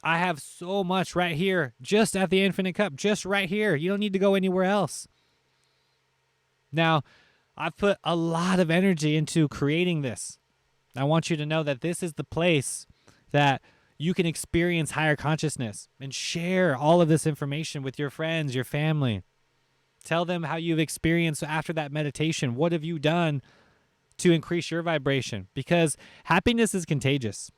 I have so much right here, just at the Infinite Cup, just right here. You don't need to go anywhere else. Now, I've put a lot of energy into creating this. I want you to know that this is the place that you can experience higher consciousness and share all of this information with your friends, your family. Tell them how you've experienced after that meditation. What have you done to increase your vibration? Because happiness is contagious.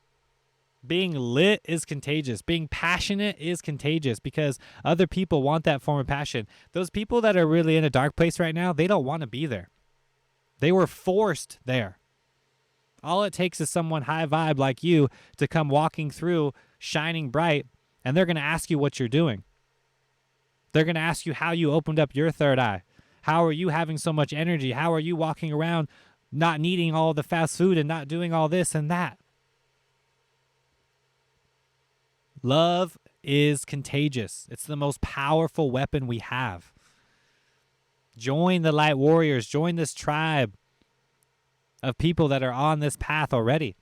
Being lit is contagious. Being passionate is contagious because other people want that form of passion. Those people that are really in a dark place right now, they don't want to be there. They were forced there. All it takes is someone high vibe like you to come walking through shining bright, and they're going to ask you what you're doing. They're going to ask you how you opened up your third eye. How are you having so much energy? How are you walking around not needing all the fast food and not doing all this and that? Love is contagious. It's the most powerful weapon we have. Join the Light Warriors. Join this tribe of people that are on this path already.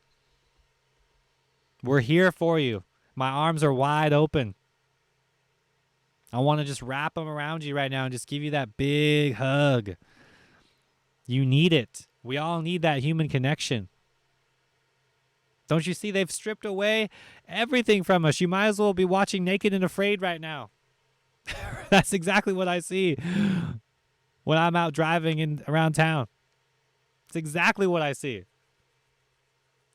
We're here for you. My arms are wide open. I want to just wrap them around you right now and just give you that big hug. You need it. We all need that human connection. Don't you see they've stripped away everything from us? You might as well be watching Naked and Afraid right now. That's exactly what I see when I'm out driving around town. It's exactly what I see.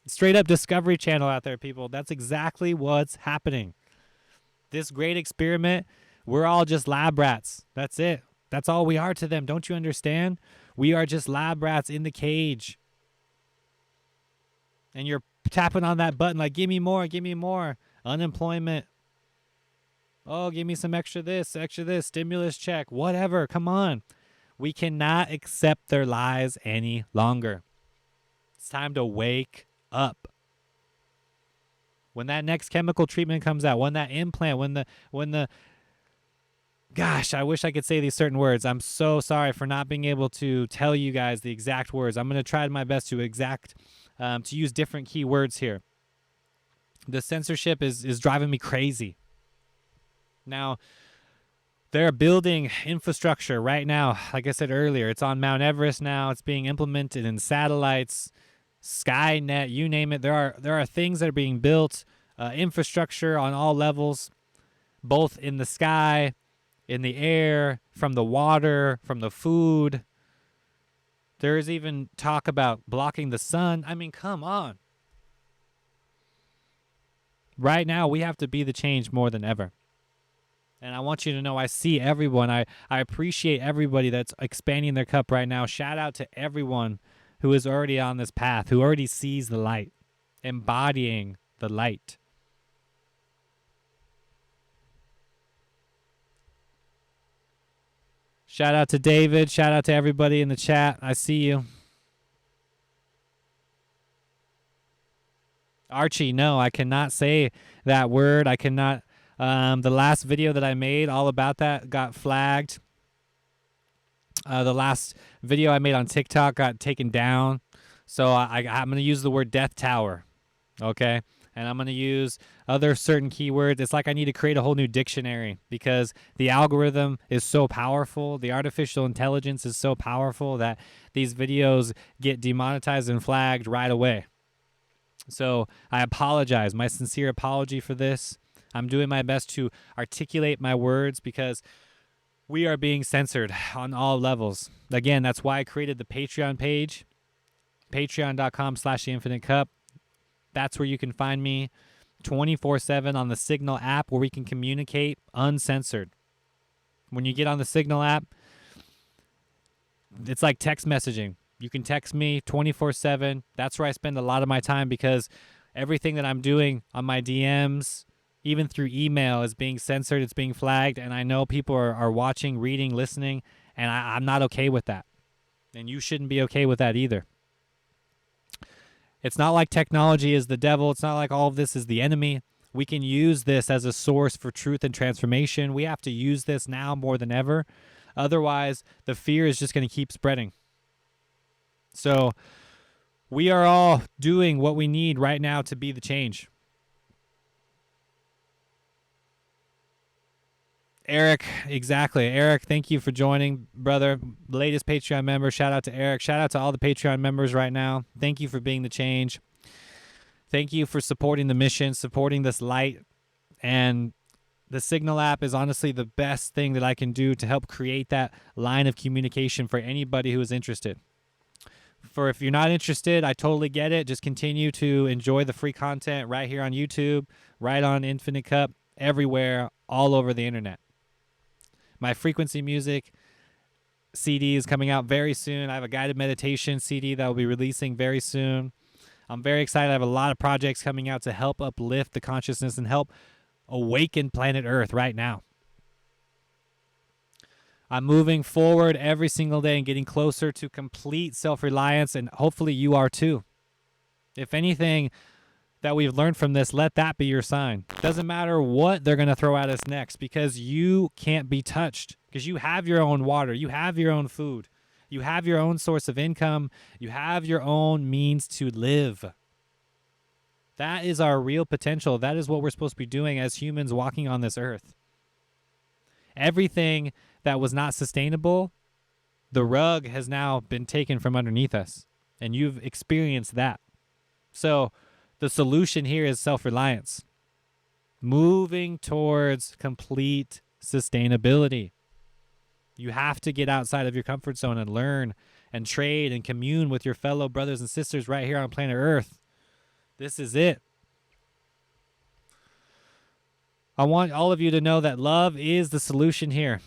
Straight up Discovery Channel out there, people. That's exactly what's happening. This great experiment, we're all just lab rats. That's it. That's all we are to them. Don't you understand? We are just lab rats in the cage. And you're tapping on that button like, give me more, give me more. Unemployment. Oh, give me some extra this, stimulus check, whatever. Come on. We cannot accept their lies any longer. It's time to wake up. When that next chemical treatment comes out, when that implant, when the gosh, I wish I could say these certain words. I'm so sorry for not being able to tell you guys the exact words. I'm going to try my best to use different key words here. The censorship is driving me crazy. Now, they're building infrastructure right now. Like I said earlier, it's on Mount Everest now. It's being implemented in satellites, Skynet, you name it. There are things that are being built, infrastructure on all levels, both in the sky, in the air, from the water, from the food. There is even talk about blocking the sun. I mean, come on. Right now, we have to be the change more than ever. And I want you to know I see everyone. I appreciate everybody that's expanding their cup right now. Shout out to everyone who is already on this path, who already sees the light, embodying the light. Shout out to David. Shout out to everybody in the chat. I see you. Archie, no, I cannot say that word. I cannot. The last video that I made all about that got flagged. The last video I made on TikTok got taken down. So I'm going to use the word death tower. Okay? And I'm going to use other certain keywords. It's like I need to create a whole new dictionary because the algorithm is so powerful. The artificial intelligence is so powerful that these videos get demonetized and flagged right away. So I apologize. My sincere apology for this. I'm doing my best to articulate my words because we are being censored on all levels. Again, that's why I created the Patreon page, patreon.com/theinfinitecup. That's where you can find me 24/7 on the Signal app, where we can communicate uncensored. When you get on the Signal app, it's like text messaging. You can text me 24/7. That's where I spend a lot of my time, because everything that I'm doing on my DMs, even through email, is being censored. It's being flagged. And I know people are watching, reading, listening, and I'm not okay with that. And you shouldn't be okay with that either. It's not like technology is the devil. It's not like all of this is the enemy. We can use this as a source for truth and transformation. We have to use this now more than ever. Otherwise, the fear is just going to keep spreading. So we are all doing what we need right now to be the change. Eric, exactly. Eric, thank you for joining, brother. Latest Patreon member. Shout out to Eric. Shout out to all the Patreon members right now. Thank you for being the change. Thank you for supporting the mission, supporting this light. And the Signal app is honestly the best thing that I can do to help create that line of communication for anybody who is interested. For if you're not interested, I totally get it. Just continue to enjoy the free content right here on YouTube, right on Infinite Cup, everywhere, all over the internet. My frequency music CD is coming out very soon. I have a guided meditation CD that will be releasing very soon. I'm very excited. I have a lot of projects coming out to help uplift the consciousness and help awaken planet Earth right now. I'm moving forward every single day and getting closer to complete self-reliance, and hopefully you are too. If anything that we've learned from this, let that be your sign. Doesn't matter what they're going to throw at us next, because you can't be touched, because you have your own water, you have your own food, you have your own source of income, you have your own means to live. That is our real potential. That is what we're supposed to be doing as humans walking on this earth. Everything that was not sustainable, the rug has now been taken from underneath us, and you've experienced that. So the solution here is self-reliance, moving towards complete sustainability. You have to get outside of your comfort zone and learn and trade and commune with your fellow brothers and sisters right here on planet Earth. This is it. I want all of you to know that love is the solution here.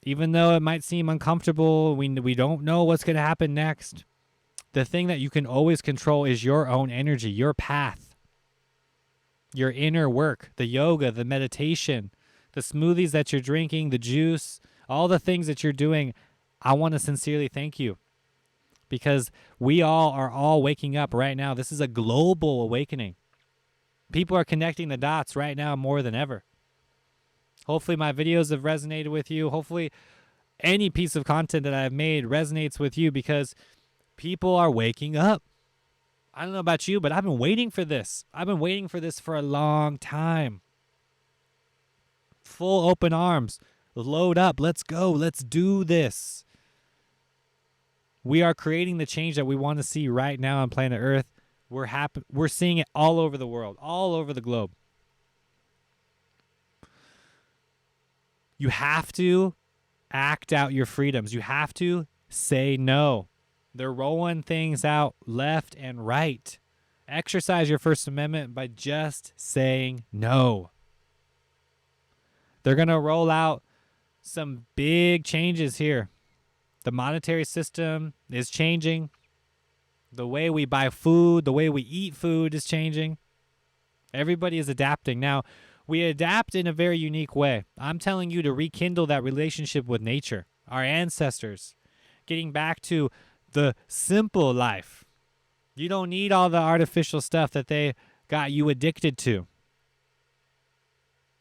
Even though it might seem uncomfortable, we don't know what's going to happen next. The thing that you can always control is your own energy, your path, your inner work, the yoga, the meditation, the smoothies that you're drinking, the juice, all the things that you're doing. I want to sincerely thank you, because we are all waking up right now. This is a global awakening. People are connecting the dots right now more than ever. Hopefully my videos have resonated with you. Hopefully any piece of content that I've made resonates with you, because people are waking up. I don't know about you, but I've been waiting for this. I've been waiting for this for a long time. Full open arms. Load up. Let's go. Let's do this. We are creating the change that we want to see right now on planet Earth. We're seeing it all over the world, all over the globe. You have to act out your freedoms. You have to say no. They're rolling things out left and right. Exercise your First Amendment by just saying no. They're going to roll out some big changes here. The monetary system is changing. The way we buy food, the way we eat food is changing. Everybody is adapting. Now, we adapt in a very unique way. I'm telling you to rekindle that relationship with nature, our ancestors, getting back to the simple life. You don't need all the artificial stuff that they got you addicted to.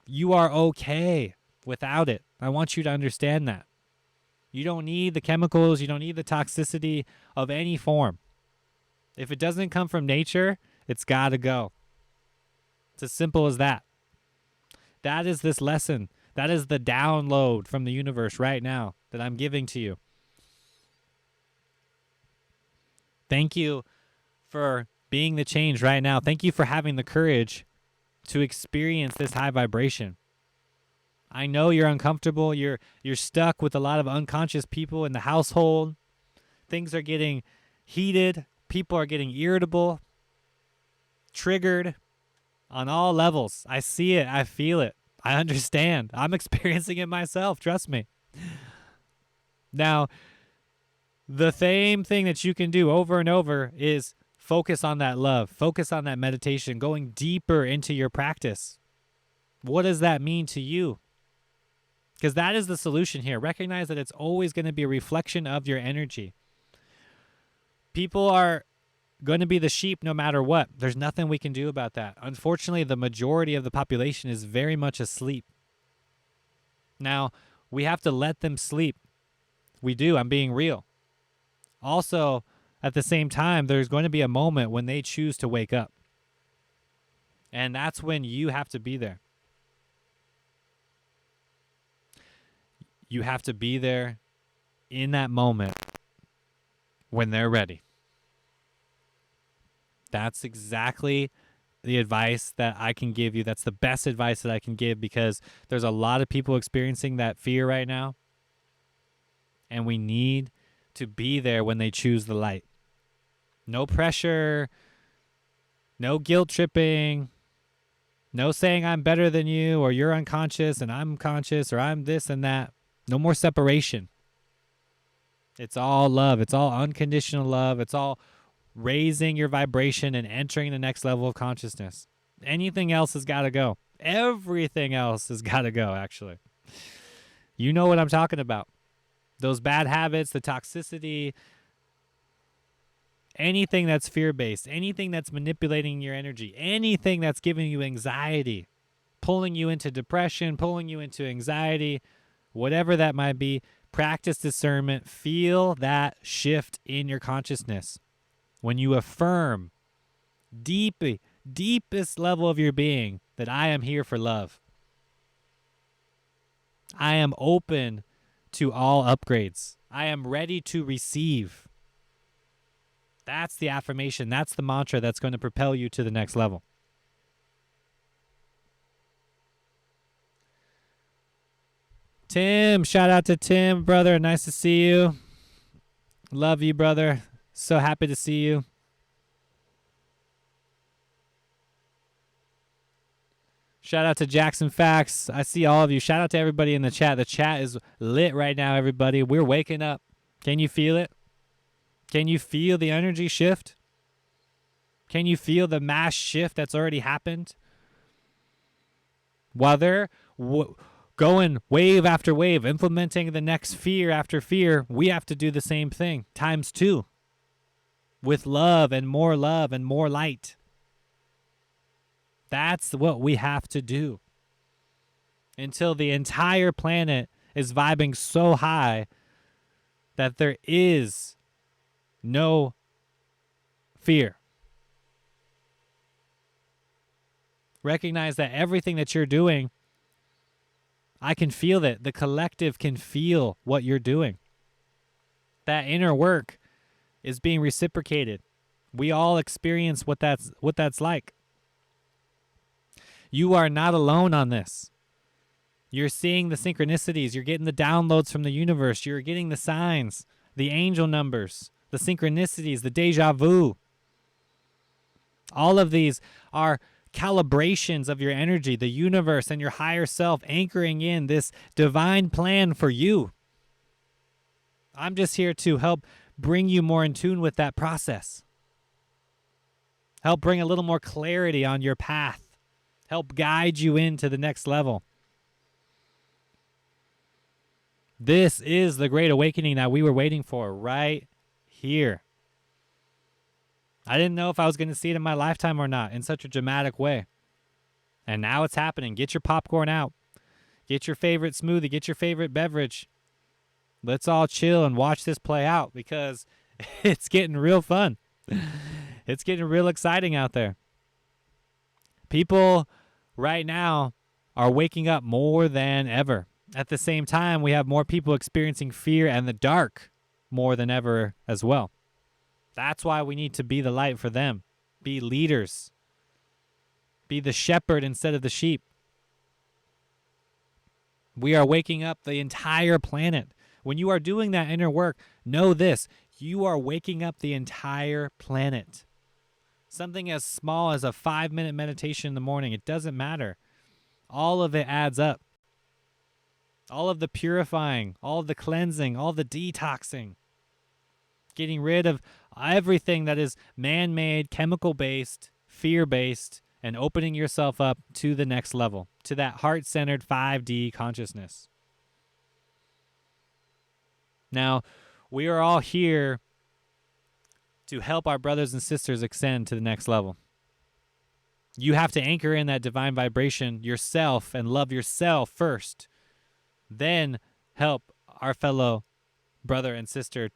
You are okay without it. I want you to understand that. You don't need the chemicals. You don't need the toxicity of any form. If it doesn't come from nature, it's got to go. It's as simple as that. That is this lesson. That is the download from the universe right now that I'm giving to you. Thank you for being the change right now. Thank you for having the courage to experience this high vibration. I know you're uncomfortable. You're stuck with a lot of unconscious people in the household. Things are getting heated. People are getting irritable. triggered on all levels. I see it. I feel it. I understand. I'm experiencing it myself. Trust me. Now, the same thing that you can do over and over is focus on that love. Focus on that meditation, going deeper into your practice. What does that mean to you? Because that is the solution here. Recognize that it's always going to be a reflection of your energy. People are going to be the sheep no matter what. There's nothing we can do about that. Unfortunately, the majority of the population is very much asleep. Now, we have to let them sleep. We do. I'm being real. Also, at the same time, there's going to be a moment when they choose to wake up. And that's when you have to be there. You have to be there in that moment when they're ready. That's exactly the advice that I can give you. That's the best advice that I can give, because there's a lot of people experiencing that fear right now. And we need to be there when they choose the light. No pressure, no guilt tripping, no saying I'm better than you, or you're unconscious and I'm conscious, or I'm this and that. No more separation. It's all love. It's all unconditional love. It's all raising your vibration and entering the next level of consciousness. Anything else has got to go. Everything else has got to go, actually. You know what I'm talking about. Those bad habits, the toxicity, anything that's fear-based, anything that's manipulating your energy, anything that's giving you anxiety, pulling you into depression, pulling you into anxiety, whatever that might be, practice discernment. Feel that shift in your consciousness. When you affirm deepest level of your being that I am here for love. I am open to all upgrades. I am ready to receive. That's the affirmation. That's the mantra that's going to propel you to the next level. Tim, shout out to Tim, brother. Nice to see you. Love you, brother. So happy to see you. Shout out to Jackson Facts. I see all of you. Shout out to everybody in the chat. The chat is lit right now, everybody. We're waking up. Can you feel it? Can you feel the energy shift? Can you feel the mass shift that's already happened? While they're going wave after wave, implementing the next fear after fear, we have to do the same thing, times 2. With love and more light. That's what we have to do. Until the entire planet is vibing so high that there is no fear. Recognize that everything that you're doing, I can feel that. The collective can feel what you're doing. That inner work is being reciprocated. We all experience what that's like. You are not alone on this. You're seeing the synchronicities. You're getting the downloads from the universe. You're getting the signs, the angel numbers, the synchronicities, the deja vu. All of these are calibrations of your energy, the universe and your higher self anchoring in this divine plan for you. I'm just here to help bring you more in tune with that process. Help bring a little more clarity on your path. Help guide you into the next level. This is the great awakening that we were waiting for right here. I didn't know if I was going to see it in my lifetime or not in such a dramatic way. And now it's happening. Get your popcorn out. Get your favorite smoothie. Get your favorite beverage. Let's all chill and watch this play out, because it's getting real fun. It's getting real exciting out there. People right now are waking up more than ever. At the same time, we have more people experiencing fear and the dark more than ever as well. That's why we need to be the light for them. Be leaders. Be the shepherd instead of the sheep. We are waking up the entire planet. When you are doing that inner work, know this. You are waking up the entire planet. Something as small as a 5-minute meditation in the morning, it doesn't matter. All of it adds up. All of the purifying, all of the cleansing, all the detoxing, getting rid of everything that is man-made, chemical-based, fear-based, and opening yourself up to the next level, to that heart-centered 5D consciousness. Now, we are all here to help our brothers and sisters ascend to the next level. You have to anchor in that divine vibration yourself and love yourself first. Then help our fellow brother and sister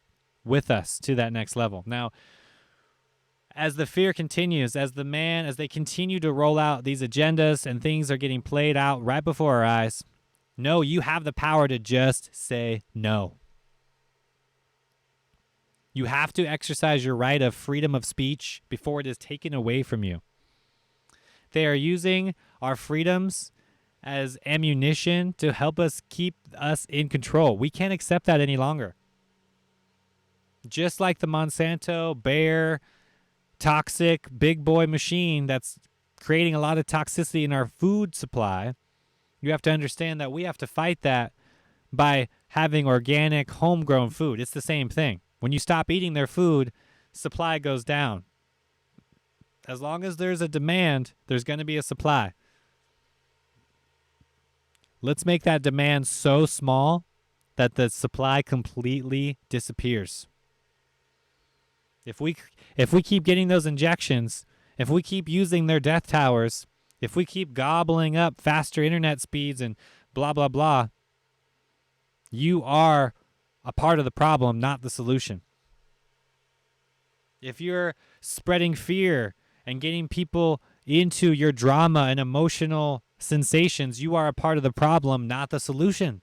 with us to that next level. Now, as the fear continues, as they continue to roll out these agendas and things are getting played out right before our eyes, no, you have the power to just say no. You have to exercise your right of freedom of speech before it is taken away from you. They are using our freedoms as ammunition to help us keep us in control. We can't accept that any longer. Just like the Monsanto, Bayer, toxic big boy machine that's creating a lot of toxicity in our food supply, you have to understand that we have to fight that by having organic, homegrown food. It's the same thing. When you stop eating their food, supply goes down. As long as there's a demand, there's going to be a supply. Let's make that demand so small that the supply completely disappears. If we keep getting those injections, if we keep using their death towers, if we keep gobbling up faster internet speeds and blah, blah, blah, you are a part of the problem, not the solution. If you're spreading fear and getting people into your drama and emotional sensations, you are a part of the problem, not the solution.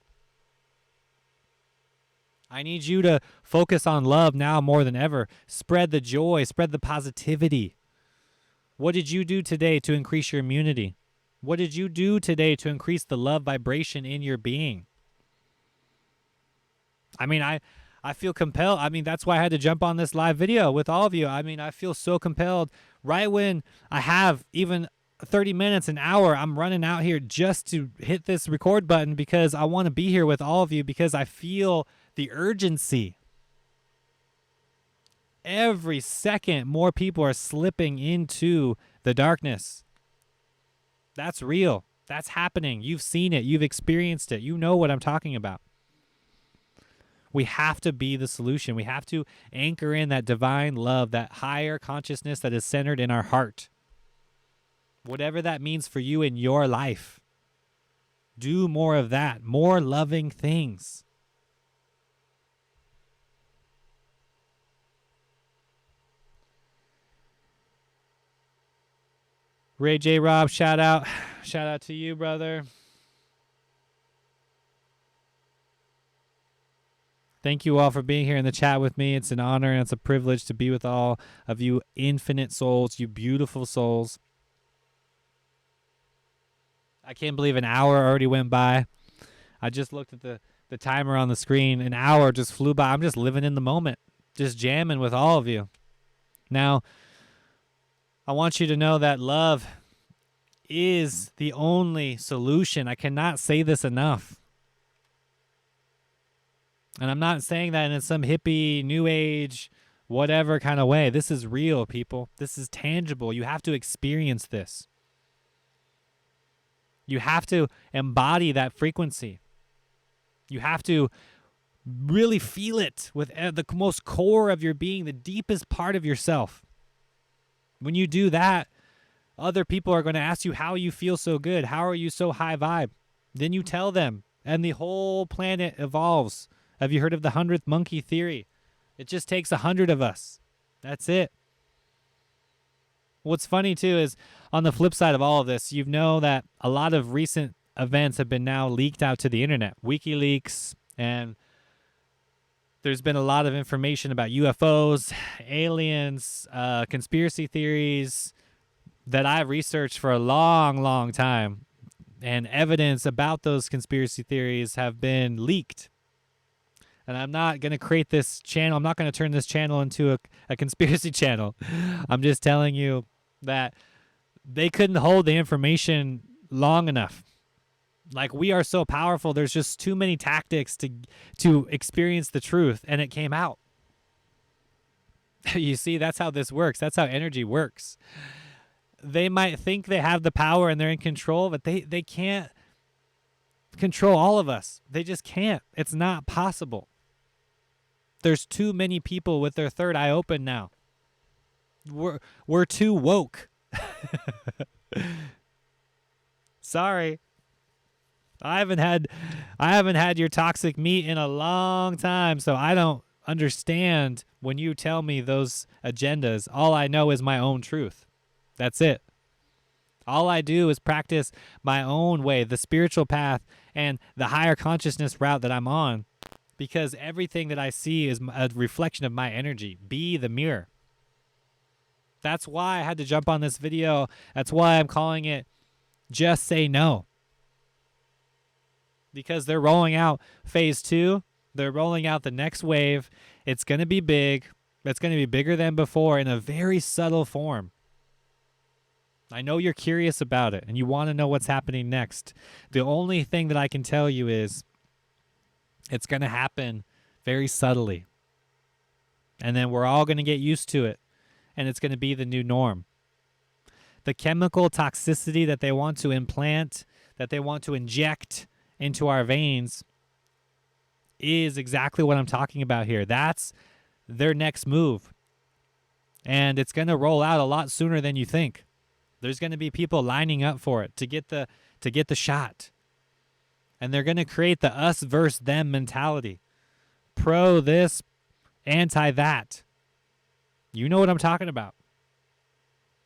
I need you to focus on love now more than ever. Spread the joy, spread the positivity. What did you do today to increase your immunity? What did you do today to increase the love vibration in your being? I mean, I feel compelled. I mean, that's why I had to jump on this live video with all of you. I mean, I feel so compelled. Right when I have even 30 minutes, an hour, I'm running out here just to hit this record button because I want to be here with all of you because I feel the urgency. Every second, more people are slipping into the darkness. That's real. That's happening. You've seen it. You've experienced it. You know what I'm talking about. We have to be the solution. We have to anchor in that divine love, that higher consciousness that is centered in our heart. Whatever that means for you in your life, do more of that, more loving things. Ray J. Rob, shout out. Shout out to you, brother. Thank you all for being here in the chat with me. It's an honor and it's a privilege to be with all of you infinite souls, you beautiful souls. I can't believe an hour already went by. I just looked at the timer on the screen. An hour just flew by. I'm just living in the moment, just jamming with all of you. Now, I want you to know that love is the only solution. I cannot say this enough. And I'm not saying that in some hippie, new age, whatever kind of way. This is real, people. This is tangible. You have to experience this. You have to embody that frequency. You have to really feel it with the most core of your being, the deepest part of yourself. When you do that, other people are going to ask you how you feel so good. How are you so high vibe? Then you tell them, and the whole planet evolves. Have you heard of the 100th monkey theory? It just takes 100 of us. That's it. What's funny, too, is on the flip side of all of this, you know that a lot of recent events have been now leaked out to the internet. WikiLeaks, and there's been a lot of information about UFOs, aliens, conspiracy theories that I've researched for a long, long time. And evidence about those conspiracy theories have been leaked. And I'm not going to create this channel. I'm not going to turn this channel into a conspiracy channel. I'm just telling you that they couldn't hold the information long enough. Like, we are so powerful. There's just too many tactics to experience the truth, and it came out. You see, that's how this works. That's how energy works. They might think they have the power and they're in control, but they can't control all of us. They just can't. It's not possible. There's too many people with their third eye open now. We're too woke. Sorry. I haven't had your toxic meat in a long time, so I don't understand when you tell me those agendas. All I know is my own truth. That's it. All I do is practice my own way, the spiritual path and the higher consciousness route that I'm on, because everything that I see is a reflection of my energy. Be the mirror. That's why I had to jump on this video. That's why I'm calling it Just Say No. Because they're rolling out phase 2. They're rolling out the next wave. It's going to be big. It's going to be bigger than before in a very subtle form. I know you're curious about it and you want to know what's happening next. The only thing that I can tell you is it's going to happen very subtly. And then we're all going to get used to it. And it's going to be the new norm. The chemical toxicity that they want to implant, that they want to inject into our veins is exactly what I'm talking about here. That's their next move. And it's going to roll out a lot sooner than you think. There's going to be people lining up for it to get the shot. And they're going to create the us versus them mentality. Pro this, anti that. You know what I'm talking about.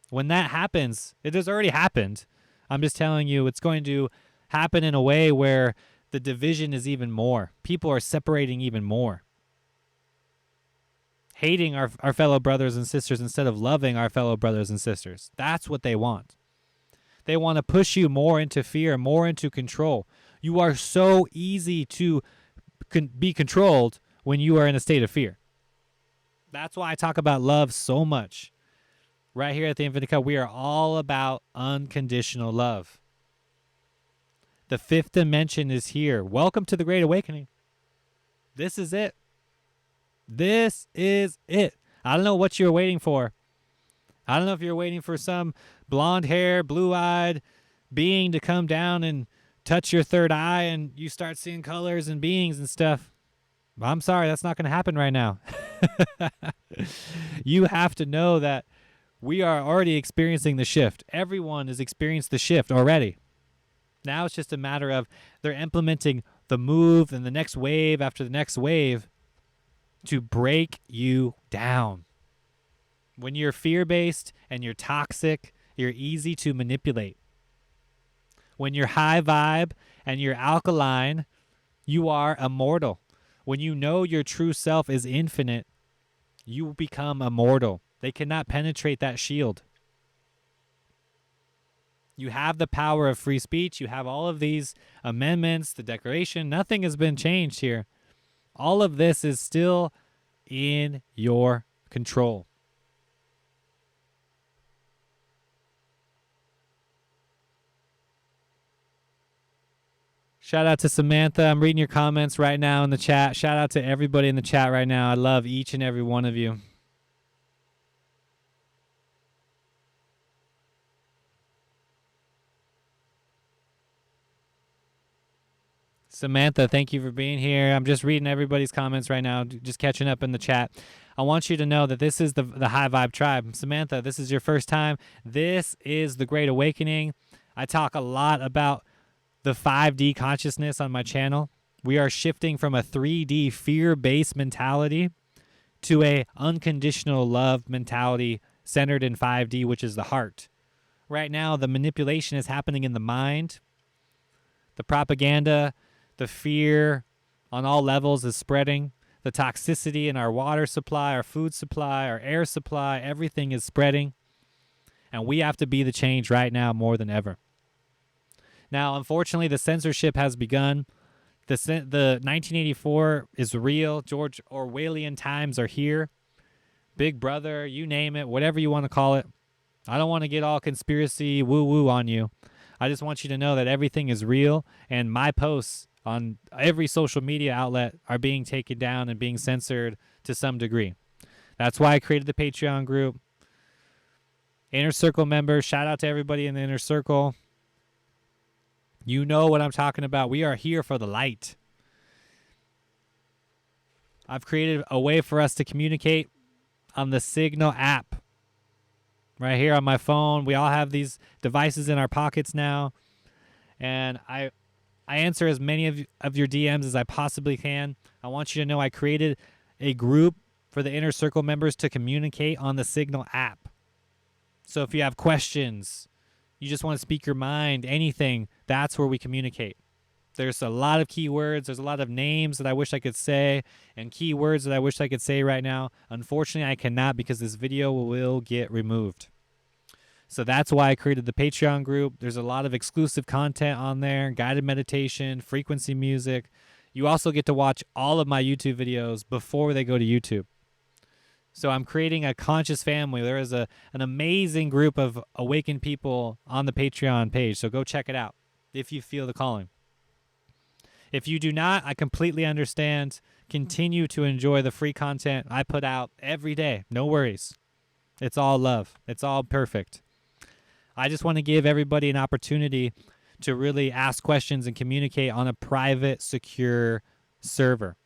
When that happens, it has already happened. I'm just telling you, it's going to happen in a way where the division is even more. People are separating even more. Hating our fellow brothers and sisters instead of loving our fellow brothers and sisters. That's what they want. They want to push you more into fear, more into control. You are so easy to be controlled when you are in a state of fear. That's why I talk about love so much. Right here at the Infinite Cup, we are all about unconditional love. The fifth dimension is here. Welcome to the Great Awakening. This is it. This is it. I don't know what you're waiting for. I don't know if you're waiting for some blonde hair, blue-eyed being to come down and touch your third eye and you start seeing colors and beings and stuff. I'm sorry, that's not going to happen right now. You have to know that we are already experiencing the shift. Everyone has experienced the shift already. Now it's just a matter of they're implementing the move and the next wave after the next wave to break you down. When you're fear-based and you're toxic, you're easy to manipulate. When you're high vibe and you're alkaline, you are immortal. When you know your true self is infinite, you become immortal. They cannot penetrate that shield. You have the power of free speech. You have all of these amendments, the Declaration. Nothing has been changed here. All of this is still in your control. Shout out to Samantha. I'm reading your comments right now in the chat. Shout out to everybody in the chat right now. I love each and every one of you. Samantha, thank you for being here. I'm just reading everybody's comments right now, just catching up in the chat. I want you to know that this is the High Vibe Tribe. Samantha, this is your first time. This is the Great Awakening. I talk a lot about the 5D consciousness on my channel. We are shifting from a 3D fear-based mentality to a unconditional love mentality centered in 5D, which is the heart. Right now, the manipulation is happening in the mind. The propaganda, the fear on all levels is spreading. The toxicity in our water supply, our food supply, our air supply, everything is spreading. And we have to be the change right now more than ever. Now, unfortunately, the censorship has begun The 1984 is real. George Orwellian times are here. Big Brother, you name it, whatever you want to call it. I don't want to get all conspiracy woo-woo on you. I just want you to know that everything is real, and my posts on every social media outlet are being taken down and being censored to some degree. That's why I created the Patreon group. Inner Circle members, shout out to everybody in the Inner Circle. You know what I'm talking about. We are here for the light. I've created a way for us to communicate on the Signal app. Right here on my phone. We all have these devices in our pockets now. And I answer as many of your DMs as I possibly can. I want you to know I created a group for the Inner Circle members to communicate on the Signal app. So if you have questions, you just want to speak your mind, anything, that's where we communicate. There's a lot of keywords. There's a lot of names that I wish I could say and keywords that I wish I could say right now. Unfortunately, I cannot because this video will get removed. So that's why I created the Patreon group. There's a lot of exclusive content on there, guided meditation, frequency music. You also get to watch all of my YouTube videos before they go to YouTube. So I'm creating a conscious family. There is an amazing group of awakened people on the Patreon page. So go check it out if you feel the calling. If you do not, I completely understand. Continue to enjoy the free content I put out every day. No worries. It's all love. It's all perfect. I just want to give everybody an opportunity to really ask questions and communicate on a private, secure server.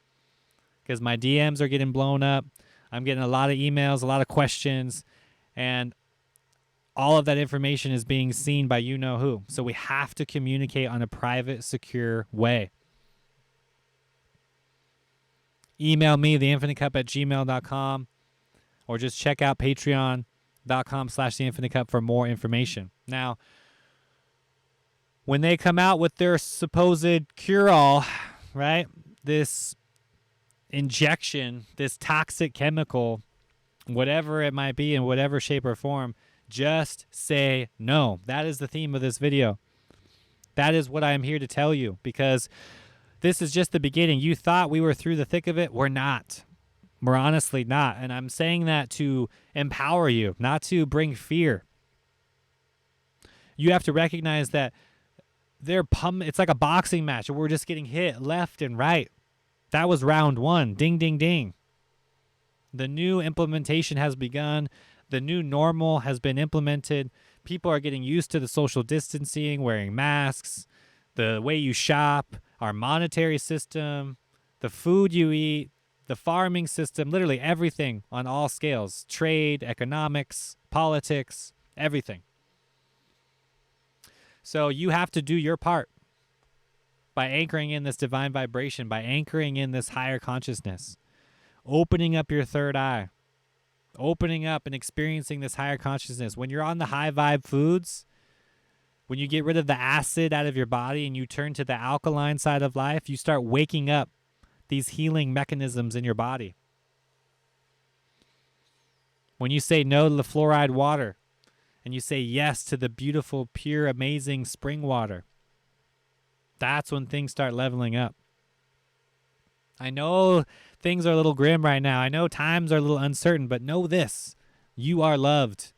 Because my DMs are getting blown up. I'm getting a lot of emails, a lot of questions, and all of that information is being seen by you-know-who. So we have to communicate on a private, secure way. Email me, theinfinitecup@gmail.com, or just check out patreon.com/theinfinitecup for more information. Now, when they come out with their supposed cure-all, right, this injection, this toxic chemical, whatever it might be in whatever shape or form, just say no. That is the theme of this video. That is what I am here to tell you, because this is just the beginning. You thought we were through the thick of it. We're not. We're honestly not. And I'm saying that to empower you, not to bring fear. You have to recognize that it's like a boxing match. We're just getting hit left and right. That was round one. Ding, ding, ding. The new implementation has begun. The new normal has been implemented. People are getting used to the social distancing, wearing masks, the way you shop, our monetary system, the food you eat, the farming system, literally everything on all scales, trade, economics, politics, everything. So you have to do your part by anchoring in this divine vibration, by anchoring in this higher consciousness, opening up your third eye, opening up and experiencing this higher consciousness. When you're on the high vibe foods, when you get rid of the acid out of your body and you turn to the alkaline side of life, you start waking up these healing mechanisms in your body. When you say no to the fluoride water and you say yes to the beautiful, pure, amazing spring water, that's when things start leveling up. I know things are a little grim right now. I know times are a little uncertain, but know this. You are loved.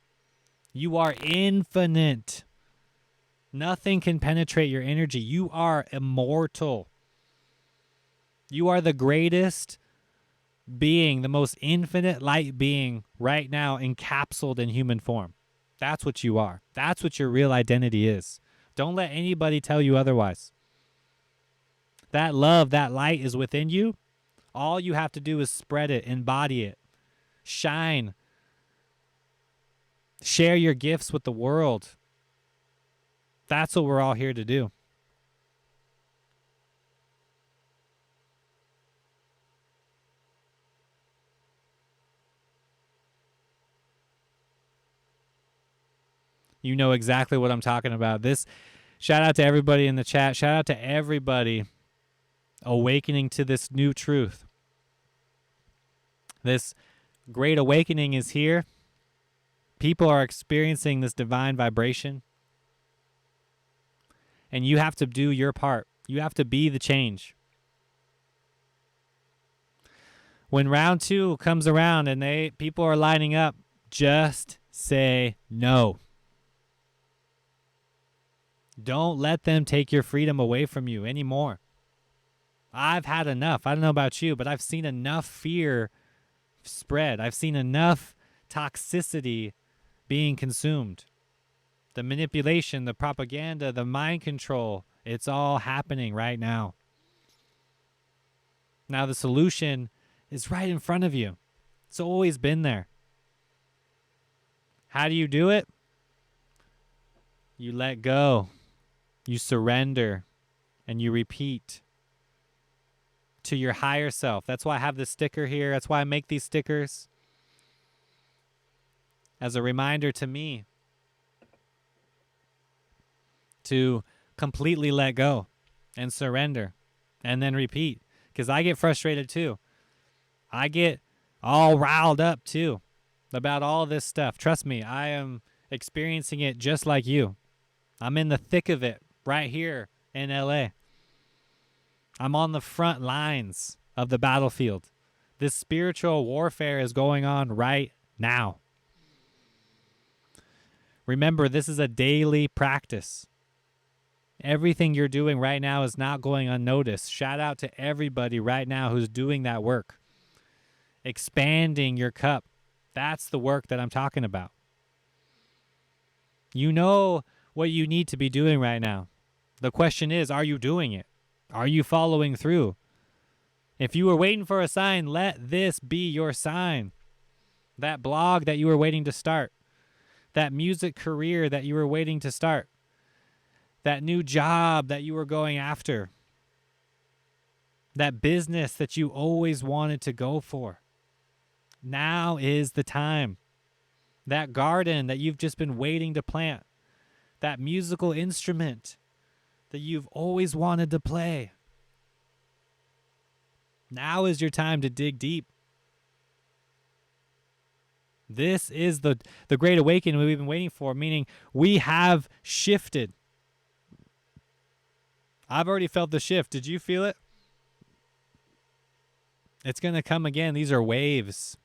You are infinite. Nothing can penetrate your energy. You are immortal. You are the greatest being, the most infinite light being right now encapsulated in human form. That's what you are. That's what your real identity is. Don't let anybody tell you otherwise. That love, that light is within you. All you have to do is spread it, embody it, shine, share your gifts with the world. That's what we're all here to do. You know exactly what I'm talking about. Shout out to everybody in the chat. Shout out to everybody awakening to this new truth. This great awakening is here. People are experiencing this divine vibration. And you have to do your part. You have to be the change. When round 2 comes around and people are lining up, just say no. Don't let them take your freedom away from you anymore. I've had enough. I don't know about you, but I've seen enough fear spread. I've seen enough toxicity being consumed. The manipulation, the propaganda, the mind control, it's all happening right now. Now the solution is right in front of you. It's always been there. How do you do it? You let go. You surrender. And you repeat to your higher self. That's why I have this sticker here. That's why I make these stickers. As a reminder to me to completely let go and surrender and then repeat. Because I get frustrated too. I get all riled up too about all this stuff. Trust me, I am experiencing it just like you. I'm in the thick of it right here in LA. I'm on the front lines of the battlefield. This spiritual warfare is going on right now. Remember, this is a daily practice. Everything you're doing right now is not going unnoticed. Shout out to everybody right now who's doing that work. Expanding your cup. That's the work that I'm talking about. You know what you need to be doing right now. The question is, are you doing it? Are you following through? If you were waiting for a sign, let this be your sign. That blog that you were waiting to start. That music career that you were waiting to start. That new job that you were going after. That business that you always wanted to go for. Now is the time. That garden that you've just been waiting to plant. That musical instrument that you've always wanted to play. Now is your time to dig deep. This is the great awakening we've been waiting for, meaning we have shifted. I've already felt the shift. Did you feel it? It's going to come again. These are waves.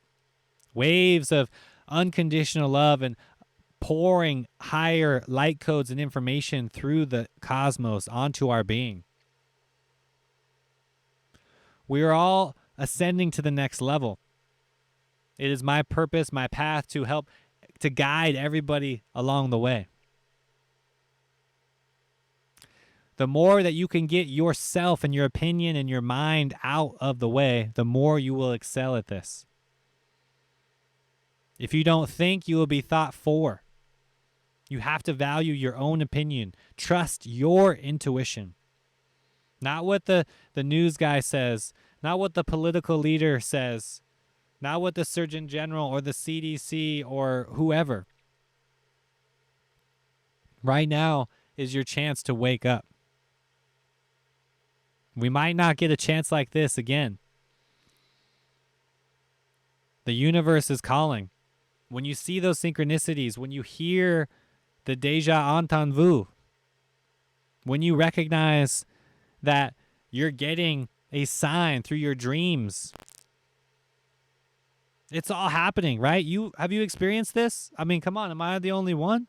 Waves of unconditional love and pouring higher light codes and information through the cosmos onto our being. We are all ascending to the next level. It is my purpose, my path to help to guide everybody along the way. The more that you can get yourself and your opinion and your mind out of the way, the more you will excel at this. If you don't think, you will be thought for. You have to value your own opinion. Trust your intuition. Not what the news guy says, not what the political leader says, not what the Surgeon General or the CDC or whoever. Right now is your chance to wake up. We might not get a chance like this again. The universe is calling. When you see those synchronicities, when you hear the déjà entendu, when you recognize that you're getting a sign through your dreams, it's all happening, right? Have you experienced this? I mean, come on, am I the only one?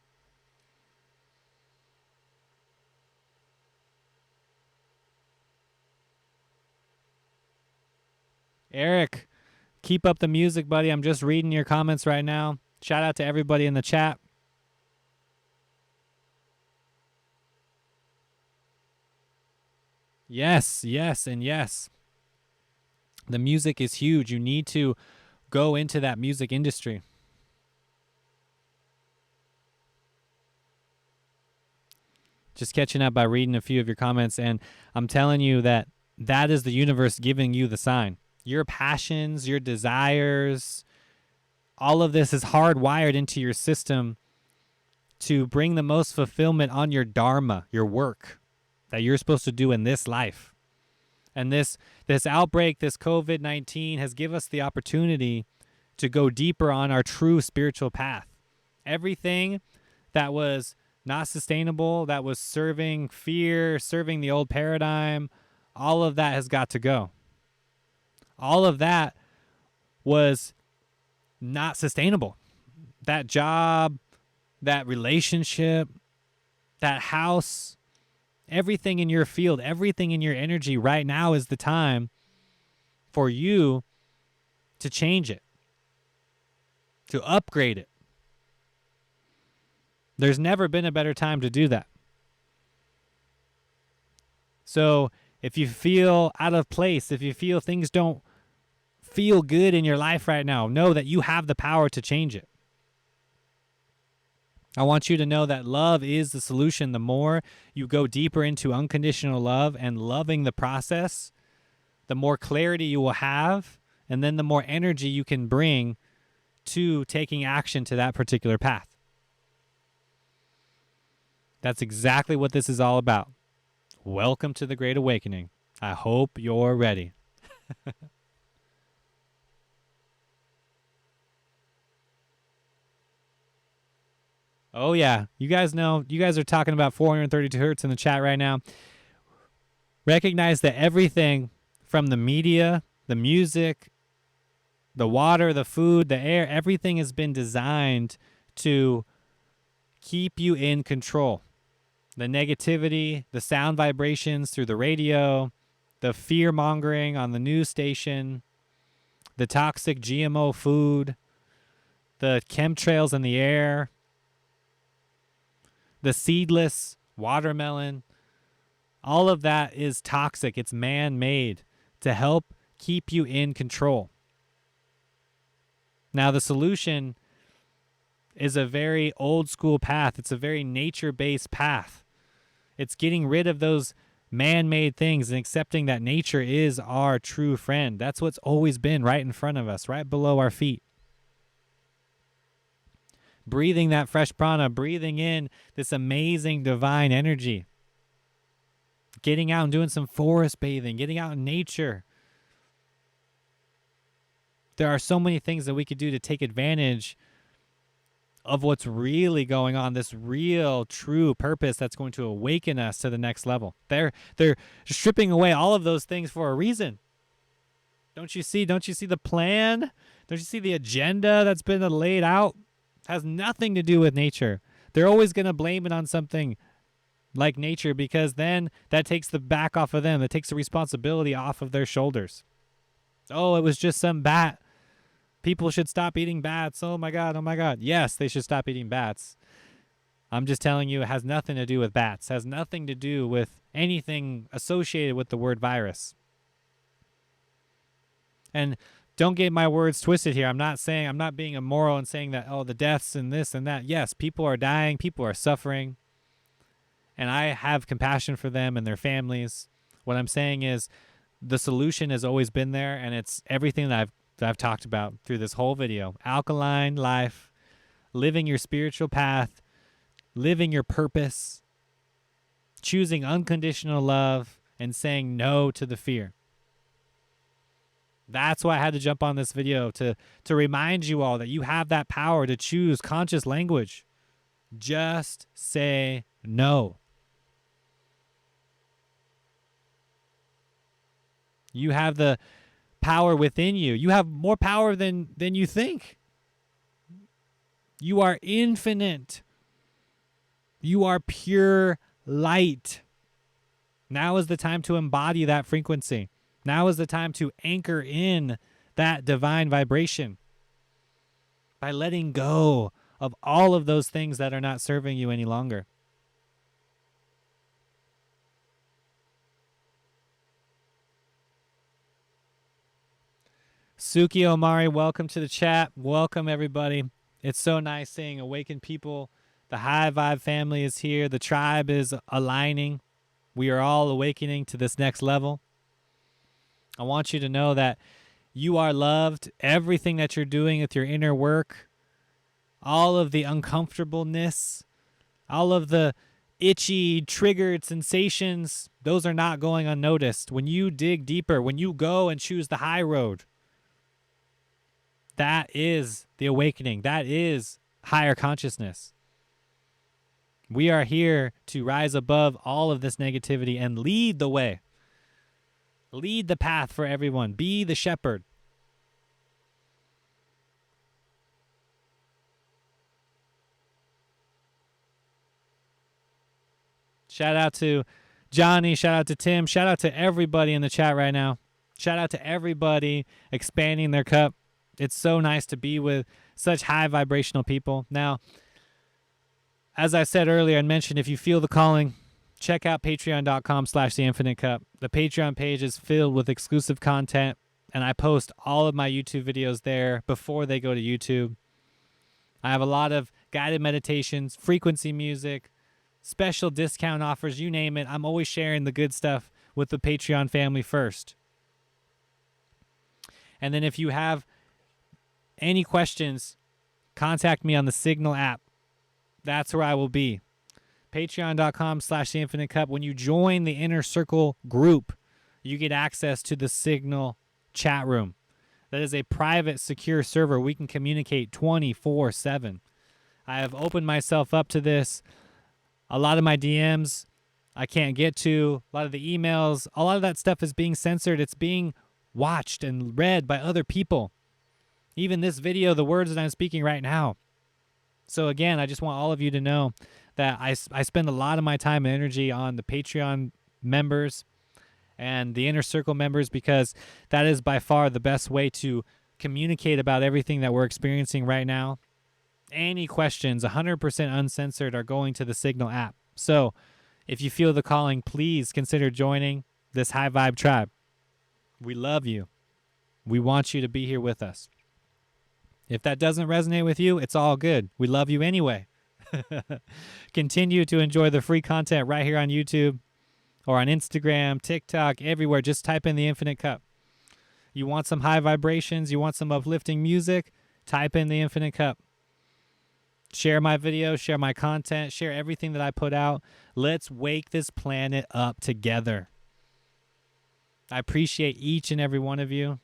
Eric, keep up the music, buddy. I'm just reading your comments right now. Shout out to everybody in the chat. Yes, yes, and yes. The music is huge. You need to go into that music industry. Just catching up by reading a few of your comments, and I'm telling you that is the universe giving you the sign. Your passions, your desires, all of this is hardwired into your system to bring the most fulfillment on your dharma, your work that you're supposed to do in this life. And this outbreak, this COVID-19 has given us the opportunity to go deeper on our true spiritual path. Everything that was not sustainable, that was serving fear, serving the old paradigm, all of that has got to go. All of that was not sustainable. That job, that relationship, that house, everything in your field, everything in your energy right now is the time for you to change it, to upgrade it. There's never been a better time to do that. So if you feel out of place, if you feel things don't feel good in your life right now, know that you have the power to change it. I want you to know that love is the solution. The more you go deeper into unconditional love and loving the process, the more clarity you will have, and then the more energy you can bring to taking action to that particular path. That's exactly what this is all about. Welcome to the Great Awakening. I hope you're ready. Oh, yeah. You guys know, you guys are talking about 432 hertz in the chat right now. Recognize that everything from the media, the music, the water, the food, the air, everything has been designed to keep you in control. The negativity, the sound vibrations through the radio, the fear mongering on the news station, the toxic GMO food, the chemtrails in the air, the seedless watermelon, all of that is toxic. It's man-made to help keep you in control. Now, the solution is a very old school path. It's a very nature-based path. It's getting rid of those man-made things and accepting that nature is our true friend. That's what's always been right in front of us, right below our feet. Breathing that fresh prana, breathing in this amazing divine energy. Getting out and doing some forest bathing, getting out in nature. There are so many things that we could do to take advantage of what's really going on, this real, true purpose that's going to awaken us to the next level. They're stripping away all of those things for a reason. Don't you see the plan? Don't you see the agenda that's been laid out? It has nothing to do with nature. They're always going to blame it on something like nature, because then that takes the back off of them. That takes the responsibility off of their shoulders. Oh, it was just some bat. People should stop eating bats. Oh my God, oh my God. Yes, they should stop eating bats. I'm just telling you, it has nothing to do with bats. It has nothing to do with anything associated with the word virus. And don't get my words twisted here. I'm not being immoral and saying that, oh, the deaths and this and that. Yes, people are dying, people are suffering. And I have compassion for them and their families. What I'm saying is the solution has always been there, and it's everything that I've talked about through this whole video. Alkaline life, living your spiritual path, living your purpose, choosing unconditional love, and saying no to the fear. That's why I had to jump on this video, to remind you all that you have that power to choose conscious language. Just say no. You have the power within you. You have more power than you think. You are infinite. You are pure light. Now is the time to embody that frequency. Now is the time to anchor in that divine vibration by letting go of all of those things that are not serving you any longer. Suki Omari, welcome to the chat. Welcome, everybody. It's so nice seeing awakened people. The High Vibe family is here. The tribe is aligning. We are all awakening to this next level. I want you to know that you are loved. Everything that you're doing with your inner work, all of the uncomfortableness, all of the itchy, triggered sensations, those are not going unnoticed. When you dig deeper, when you go and choose the high road, that is the awakening. That is higher consciousness. We are here to rise above all of this negativity and lead the way. Lead the path for everyone. Be the shepherd. Shout out to Johnny. Shout out to Tim. Shout out to everybody in the chat right now. Shout out to everybody expanding their cup. It's so nice to be with such high vibrational people. Now, as I said earlier and mentioned, if you feel the calling, check out patreon.com/theinfinitecup. The Patreon page is filled with exclusive content, and I post all of my YouTube videos there before they go to YouTube. I have a lot of guided meditations, frequency music, special discount offers, you name it. I'm always sharing the good stuff with the Patreon family first. And then if you have any questions, contact me on the Signal app. That's where I will be. Patreon.com/theinfinitecup. When you join the Inner Circle group, you get access to the Signal chat room. That is a private, secure server. We can communicate 24/7. I have opened myself up to this. A lot of my DMs I can't get to. A lot of the emails, a lot of that stuff is being censored. It's being watched and read by other people. Even this video, the words that I'm speaking right now. So again, I just want all of you to know that I spend a lot of my time and energy on the Patreon members and the Inner Circle members, because that is by far the best way to communicate about everything that we're experiencing right now. Any questions, 100% uncensored, are going to the Signal app. So if you feel the calling, please consider joining this high vibe tribe. We love you. We want you to be here with us. If that doesn't resonate with you, it's all good. We love you anyway. Continue to enjoy the free content right here on YouTube or on Instagram, TikTok, everywhere. Just type in The Infinite Cup. You want some high vibrations? You want some uplifting music? Type in The Infinite Cup. Share my videos, share my content, share everything that I put out. Let's wake this planet up together. I appreciate each and every one of you.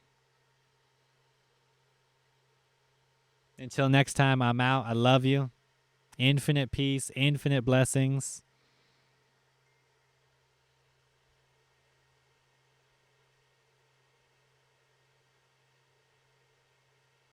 Until next time, I'm out. I love you. Infinite peace, infinite blessings.